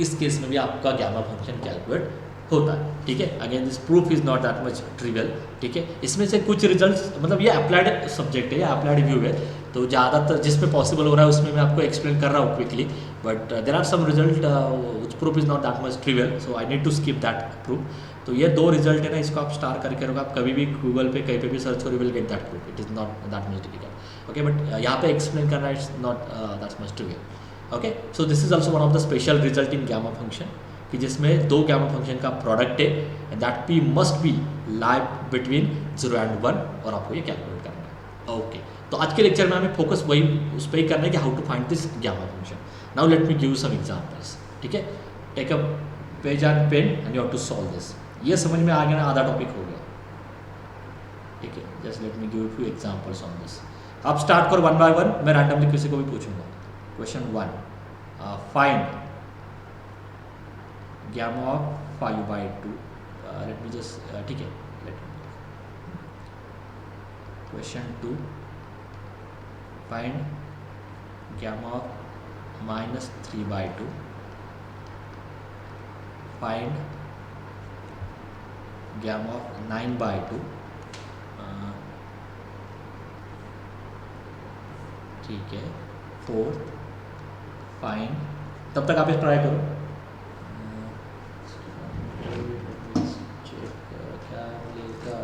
A: इस case में भी आपका gamma function calculate होता है, ठीक है। Again this proof is not that much trivial, ठीक है। इसमें से कुछ रिजल्ट्स, मतलब ये अप्लाइड सब्जेक्ट है, या अप्लाइड व्यू है, तो ज़्यादातर जिसमें पॉसिबल हो रहा है उसमें मैं आपको एक्सप्लेन कर रहा हूँ quickly, but there are some result which proof is not that much trivial, so I need to skip that proof. तो ये 2 रिजल्ट है ना, इसको आप स्टार करके रखो, आप कभी भी गूगल पे कहीं पे भी सर्च करो, will get that proof. It is not that much difficult, okay, but यहाँ पे एक्सप्लेन करना it's not that much trivial. Okay, so this is also one of the special result in gamma function, कि जिसमें 2 gamma function का product है, and that P must be lie between 0 and 1, और आपको ये कैलकुलेट करना है। ओके, तो आज के लेक्चर में हमें फोकस वही उस पर ही करना है कि how to find this gamma function. Now let me give you some examples, ठीक है। Take a page and pen and you have to solve this. ये समझ में आ गया ना, आधा टॉपिक हो गया, ठीक है। Just let me give you few examples on this. आप स्टार्ट करो 1 by 1, मैं रैंडमली किसी को भी पूछूंगा। Question 1, find gamma of 5/2। let me just ठीक है, let me question 2, find gamma of -3/2, find gamma of 9/2, ठीक है। 4, find, तब तक आप इस ट्राई करो। क्या मिलेगा,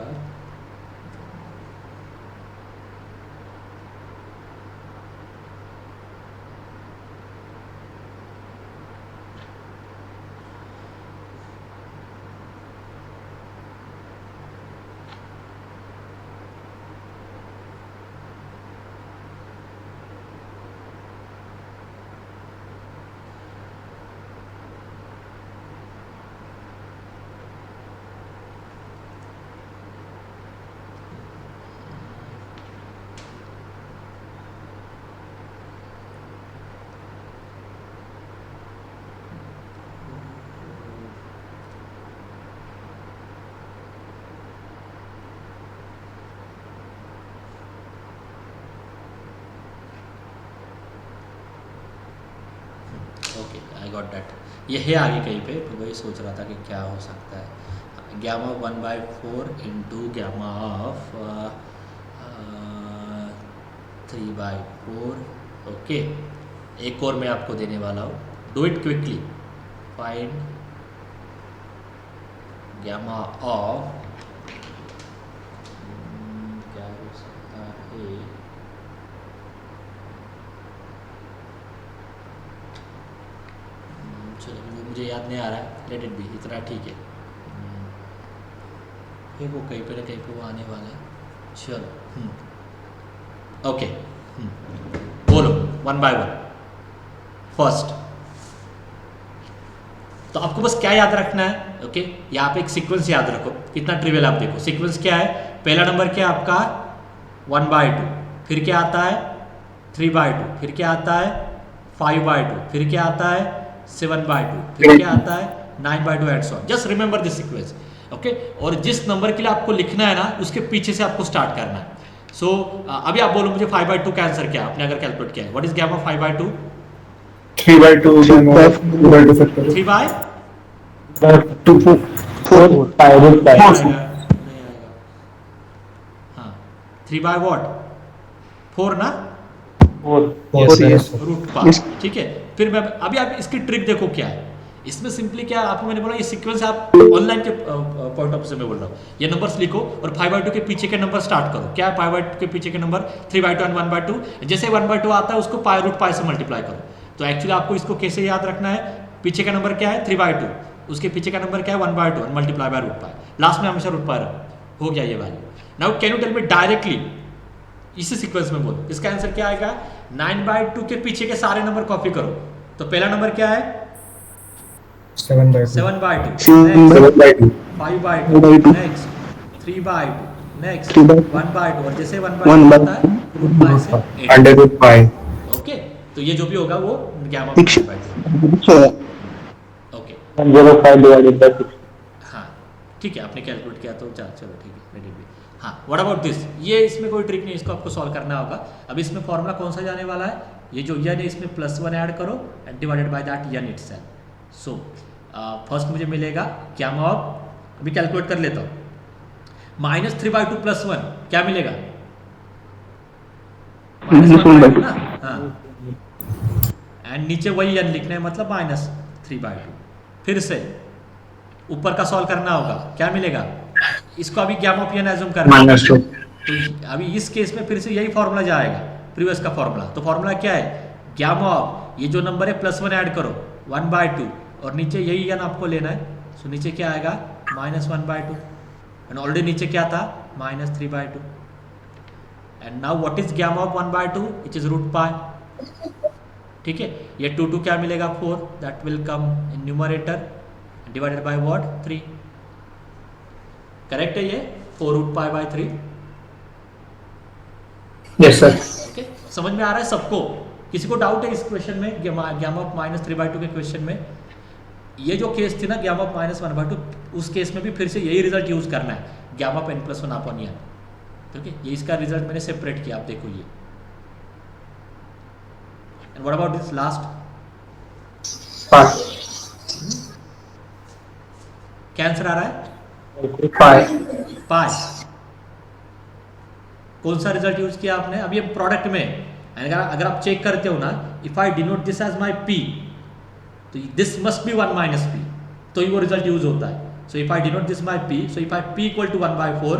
A: ओके आई गॉट दैट। ये है आगे कहीं पे, तो वही सोच रहा था कि क्या हो सकता है। Gamma of 1/4 into gamma of 3/4। Okay, एक और मैं आपको देने वाला हूँ, do it quickly. Find gamma of क्या हो सकता है, चलो वो मुझे याद नहीं आ रहा है, लेट इट बी, इतना ठीक है। ये वो कहीं पे ना कहीं पे वो आने वाला है। चलो ओके, बोलो 1 by 1। फर्स्ट तो आपको बस क्या याद रखना है, ओके यहाँ पे एक सीक्वेंस याद रखो, कितना ट्रिवियल आप देखो। सीक्वेंस क्या है, पहला नंबर क्या है आपका 1/2, फिर क्या आता है 3/2, फिर क्या आता है 5/2, फिर क्या आता है 7/2, फिर क्या आता है 9/2 and so on. Just remember this sequence, okay. और जिस नंबर के लिए आपको लिखना है ना, उसके पीछे से आपको स्टार्ट करना है। सो अभी आप बोलो मुझे 5/2 का आंसर क्या है, आपने अगर कैलकुलेट किया है। What is gamma 5/2?
D: 3/2 gamma of 2/2 factor
A: 3 by
B: 2 4 pi root pi
A: नहीं आएगा। हाँ 3 by what 4 ना,
B: 4
C: Yes.
A: रूट पाई, ठीक है। फिर मैं अभी आप इसकी ट्रिक देखो क्या है इसमें। सिंपली क्या आपको मैंने बोला, ये सीक्वेंस आप ऑनलाइन के पॉइंट ऑफ से मैं बोल रहा हूँ। ये नंबर्स लिखो और 5/2 के पीछे के नंबर स्टार्ट करो। क्या है 5/2 के पीछे के नंबर 3/2 एंड 1/2। जैसे 1/2 आता है उसको पाई रूट पाई से मल्टीप्लाई करो। तो एक्चुअली आपको इसको कैसे याद रखना है, पीछे का नंबर क्या है 3/2, उसके पीछे का नंबर क्या है 1/2 और multiply by root pi, last में हमेशा रूट पाई रखो। हो गया ये value. Now can you tell me directly इसी सीक्वेंस में बोलो, इसका आंसर क्या आएगा। 9/2 के पीछे के सारे नंबर कॉपी करो। तो पहला नंबर क्या है
D: 7/2
A: 7/2,
D: 7/2
A: 5/2, नेक्स्ट 3/2, नेक्स्ट 1/2 और जैसे 1/2 आता है रूट पाई से 8।
D: under root pi
A: ओके, तो ये जो भी होगा वो गैमा 5/2। ओके
B: 105 divided by 6
A: हाँ ठीक है, आपने कैलकुलेट किया तो चलो ठीक है रेडी भी। हाँ व्हाट अबाउट दिस, ये इसमें कोई ट्रिक नहीं, इसको आपको सॉल्व करना होगा। अब इसमें फॉर्मूला कौन सा जाने वाला है, ये जो n है इसमें +1 ऐड करो and divided by that n itself. So first मुझे मिलेगा गैमा ऑफ, अभी कैलकुलेट कर लेता हूँ, -3/2 + 1 क्या मिलेगा -1/2 ना। हाँ एंड नीचे वही n लिखना है, मतलब -3/2। फिर से ऊपर का सॉल्व करना होगा, क्या मिलेगा, इसको अभी गैमा ऑफ n एज्यूम करना है।
D: -2
A: तो अभी इस केस में फिर से यही फॉर्मूला जाएगा, प्रीवियस का फॉर्मूला। तो फॉर्मूला क्या है, गैमा ऑफ ये जो नंबर है +1 ऐड करो 1/2 और नीचे यही n आपको लेना है। सो नीचे क्या आएगा -1/2 एंड ऑलरेडी नीचे क्या था -3/2 and now what is gamma of 1/2, it is root pi. ठीक है, ये 2 क्या मिलेगा 4, that will come in numerator divided by what 3। Correct है ये 4 root pi by 3।
D: yes sir
A: okay समझ में आ रहा है सबको, किसी को डाउट है इस क्वेश्चन में, गैमा ऑफ -3/2 के क्वेश्चन में। ये जो केस थी ना गैमा ऑफ -1/2, उस केस में भी फिर से यही रिजल्ट यूज करना है, gamma of n+1 upon n। ठीक है, ये इसका रिजल्ट मैंने सेपरेट किया, आप देखो ये। And what about this last, क्या आंसर आ रहा है पाई। कौन सा रिजल्ट यूज किया आपने, अब ये प्रोडक्ट में अगर आप चेक करते हो ना, if I denote this as my p तो दिस मस्ट बी 1 - p, तो ही वो रिजल्ट यूज होता है। सो if I denote this my p, so if I p = 1/4,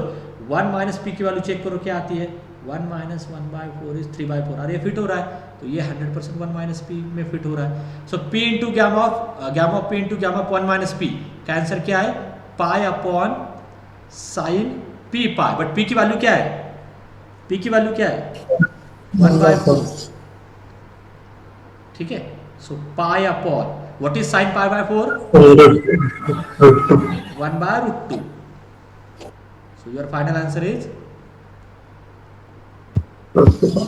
A: 1 - p की वैल्यू चेक करो क्या आती है, 1 - 1/4 इज 3/4। अरे ये फिट हो रहा है, तो ये 100% 1 - p में फिट हो रहा है। So p into gamma of p into gamma of 1 - p का आंसर क्या है, pi upon sine p pi. But p की वैल्यू क्या है, p की वैल्यू क्या है 1/4। ठीक है, so pi upon what is sine π/4 1/√2। So your final answer is √2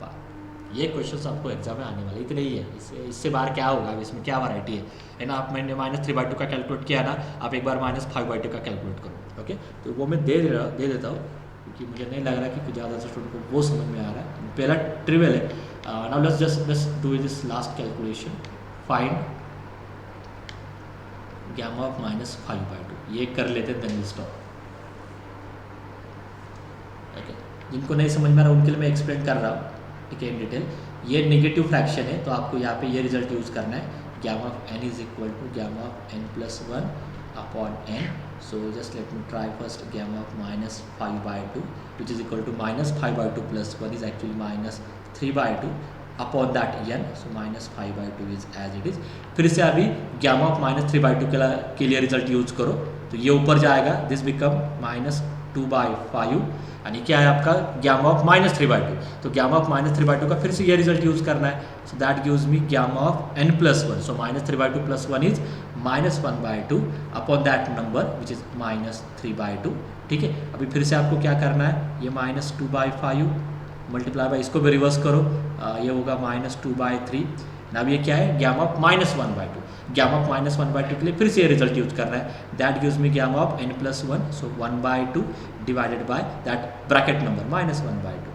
A: pi. ये क्वेश्चंस आपको एग्जाम में आने वाले इतने ही है, इससे बाहर क्या होगा, अब इसमें क्या वैरायटी है ना। आप मैंने -3/2 का कैलकुलेट किया ना, आप एक बार -5/2 का कैलकुलेट करो। ओके, तो वो मैं दे देता हूँ क्योंकि मुझे नहीं लग रहा कि ज़्यादा से स्टूडेंट को वो समझ में आ रहा है। पहला ट्रिवियल है। Now let's do this last calculation find gamma of -5/2, ये कर लेते हैं, देन स्टॉप। ओके, जिनको नहीं समझ में आ रहा उनके लिए मैं एक्सप्लेन कर रहा हूँ, ठीक है, इन डिटेल। ये नेगेटिव फ्रैक्शन है, तो आपको यहाँ पे ये रिजल्ट यूज़ करना है, gamma of n is equal to gamma of n+1 upon n। So just let me try first, gamma of -5/2 which is equal to -5/2 plus 1 is actually -3/2 upon that n, so -5/2 is as it is. फिर से अभी gamma of -3/2 के लिए result use करो, तो ये ऊपर जाएगा, दिस बिकम -2/5, यानी क्या है आपका गैमा ऑफ -3/2। तो गैमा ऑफ -3/2 का फिर से ये रिजल्ट यूज करना है, so that gives me gamma of n+1, so -3/2 plus 1 is -1/2 upon that number which is -3/2, ठीक है। अभी फिर से आपको क्या करना है, ये -2/5 मल्टीप्लाई बाई, इसको भी रिवर्स करो, ये होगा -2/3। अब ये क्या है, गैमा ऑफ -1/2, गैमा ऑफ -1/2 के लिए फिर से ये रिजल्ट यूज करना है, that gives me gamma of n+1, so 1/2 divided by that bracket number -1/2,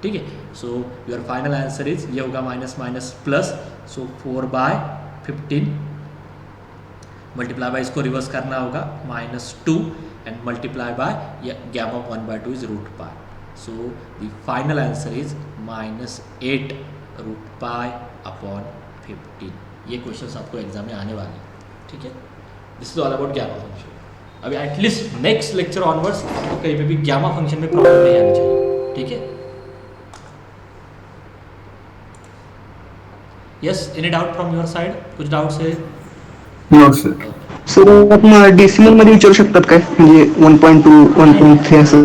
A: ठीक है। So your final answer is, ये होगा minus plus, so 4/15 multiply by, इसको रिवर्स करना होगा -2 and multiply by gamma of 1/2 is √π। So the final answer is -8 √π upon 15। ये questions आपको exam में आने वाले हैं, ठीक है। This is all about gamma function. अभी एटलीस्ट नेक्स्ट लेक्चर ऑनवर्ड्स आपको कहीं पे भी गैमा फंक्शन में प्रॉब्लम नहीं आनी चाहिए, ठीक है। Yes, any doubt from your side? कुछ डाउट्स है?
D: No, sir.
E: सर आपण डेसिमल मध्ये विचारू शकतात काय, म्हणजे 1.2 1.3 असं?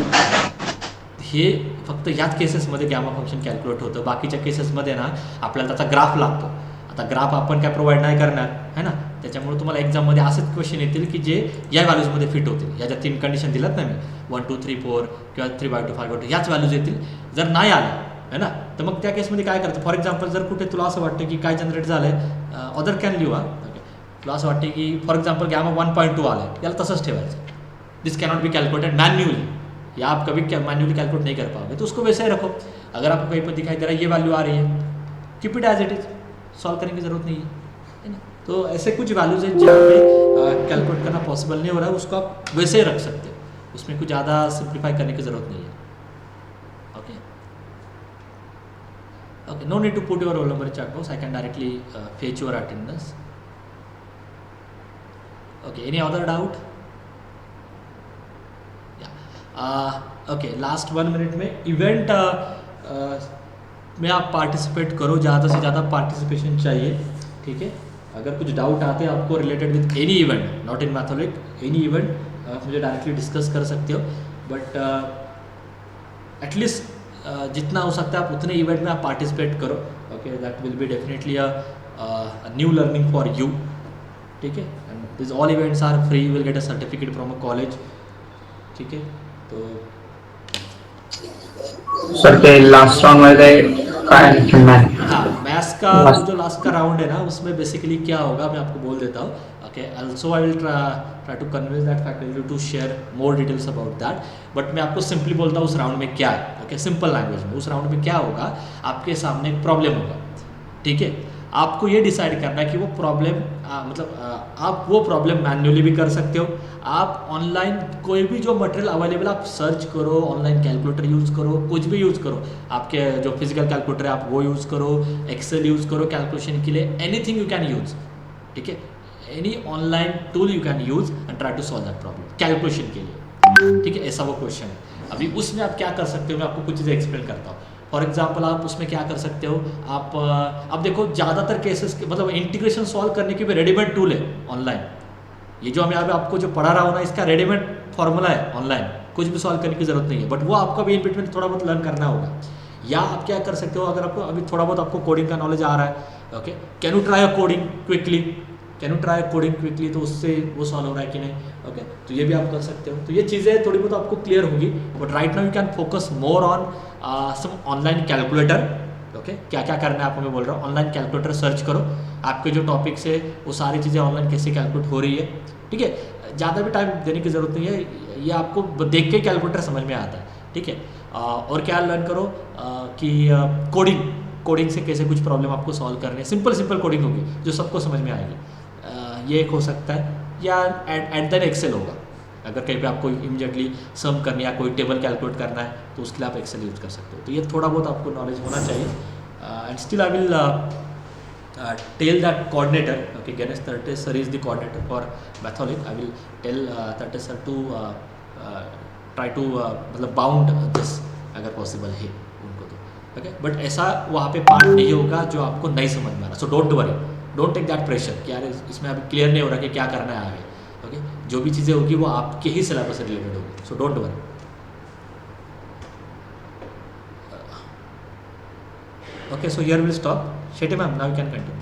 A: हे फक्त याच केसेसमध्ये गॅमा फंक्शन कॅल्क्युलेट होतं, बाकीच्या केसेसमध्ये ना आपल्याला त्याचा ग्राफ लागतो। आता ग्राफ आपण काय प्रोव्हाइड नाही करणार है ना, त्याच्यामुळे तुम्हाला एक्झाममध्ये असेच क्वेश्चन येतील की जे या व्हॅल्यूजमध्ये फिट होतील। या ज्या 3 कंडिशन दिल्यात ना मी, 1 2 3 4 किंवा 3/2 5/2 याच व्हॅल्यूज येतील। जर नाही आलं है ना, तर मग त्या केसमध्ये काय करतं, फॉर एक्झाम्पल जर कुठे तुला असं वाटतं की काय जनरेट झालं आहे, अदर कॅन लिव्ह, तुला असं वाटतं की फॉर एक्झाम्पल गॅमा 1.2 आलं आहे, याला तसंच ठेवायचं, this cannot be calculated manually, या आप कभी मैन्युअली कैलकुलेट नहीं कर पाओगे, तो उसको वैसे ही रखो। अगर आपको कहीं पर दिखाई दे रहा है ये वैल्यू आ रही है, keep it as it is, solve करने की ज़रूरत नहीं है ना। तो ऐसे कुछ वैल्यूज हैं जहाँ पे कैलकुलेट करना पॉसिबल नहीं हो रहा है, उसको आप वैसे ही रख सकते हो, उसमें कुछ ज़्यादा सिंप्लीफाई करने की ज़रूरत नहीं है। Okay okay, no need to put your roll number in chat box, I can directly fetch your attendance. Okay, any other doubt? Okay, last 1 minute में इवेंट में आप पार्टिसिपेट करो, ज़्यादा से ज़्यादा पार्टिसिपेशन चाहिए, ठीक है। अगर कुछ डाउट आते हैं आपको related with any event, not in मैथोलिक, एनी इवेंट, आप मुझे डायरेक्टली डिस्कस कर सकते हो, बट एटलीस्ट जितना हो सकता है आप उतने इवेंट में आप पार्टिसिपेट करो। Okay, that will be definitely a new learning for you, ठीक है। And this all events are free, will get a certificate from a college, ठीक है। तो
B: सर ते लास्ट राउंड मध्ये काय नाही।
A: हाँ, मैथ्स का जो लास्ट का राउंड है ना, उसमें बेसिकली क्या होगा मैं आपको बोल देता हूँ। Okay, also I will try to convince that faculty to share more details about that, but मैं आपको सिंपली बोलता हूँ उस राउंड में क्या है। ओके, सिंपल लैंग्वेज में उस राउंड में क्या होगा, आपके सामने एक प्रॉब्लम होगा, ठीक है। आपको ये डिसाइड करना है कि वो प्रॉब्लम आप वो प्रॉब्लम मैन्युअली भी कर सकते हो, आप ऑनलाइन कोई भी जो मटेरियल अवेलेबल आप सर्च करो, ऑनलाइन कैलकुलेटर यूज़ करो, कुछ भी यूज़ करो, आपके जो फिजिकल कैलकुलेटर है आप वो यूज़ करो, एक्सेल यूज़ करो कैलकुलेशन के लिए, एनीथिंग यू कैन यूज़, ठीक है। Any online tool you can use and try to solve that problem calculation के लिए, ठीक है। ऐसा वो क्वेश्चन है। अभी उसमें आप क्या कर सकते हो, मैं आपको कुछ चीज़ें एक्सप्लेन करता हूँ। फॉर एग्जाम्पल आप उसमें क्या कर सकते हो, आप देखो ज़्यादातर केसेस के मतलब इंटीग्रेशन सॉल्व करने के भी रेडीमेड टूल है ऑनलाइन। ये जो मैं आपको जो पढ़ा रहा हूँ ना, इसका रेडीमेड फॉर्मूला है ऑनलाइन, कुछ भी सॉल्व करने की ज़रूरत नहीं है, बट वो आपको भी इन बिटवीन थोड़ा बहुत लर्न करना होगा। या आप क्या कर सकते हो, अगर आपको अभी थोड़ा बहुत आपको कोडिंग का नॉलेज आ रहा है, okay, can you try a coding quickly, can you try coding quickly, तो उससे वो सॉल्व हो रहा है कि नहीं, ओके, तो ये भी आप कर सकते हो। तो ये चीज़ें थोड़ी बहुत आपको क्लियर होगी, but right now you can focus more on some online calculator. Okay, क्या क्या करना है आपको मैं बोल रहा हूँ, ऑनलाइन कैलकुलेटर सर्च करो, आपके जो टॉपिक्स है वो सारी चीज़ें ऑनलाइन कैसे कैलकुलेट हो रही है, ठीक है। ज़्यादा भी टाइम देने की ज़रूरत नहीं है, ये आपको देख के कैलकुलेटर समझ में आता है, ठीक है। और क्या लर्न करो कि कोडिंग, कोडिंग से कैसे कुछ प्रॉब्लम आपको सॉल्व करनी है, सिंपल कोडिंग होगी जो सबको समझ में आएगी। ये एक हो सकता है, या एट देन एक्सेल होगा। अगर कहीं पे आपको इमीडिएटली सम करनी है या कोई टेबल कैलकुलेट करना है तो उसके लिए आप एक्सेल यूज कर सकते हो। तो ये थोड़ा बहुत आपको नॉलेज होना चाहिए। And still I will tell that coordinator, okay, Ganesh Thirte sir is the coordinator for Matholic. I will tell Thirte sir to try to मतलब बाउंड दिस अगर पॉसिबल है उनको तो, ओके। बट ऐसा वहाँ पे पार्ट नहीं होगा जो आपको नहीं समझ में आ रहा। So don't worry, don't take that pressure कि यार इसमें अभी क्लियर नहीं हो रहा कि क्या करना है आगे, ओके। जो भी चीज़ें होगी वो आपके ही सिलेबस से रिलेटेड होगी, सो don't worry. Okay, so here we'll stop. Shetty ma'am, now you can continue.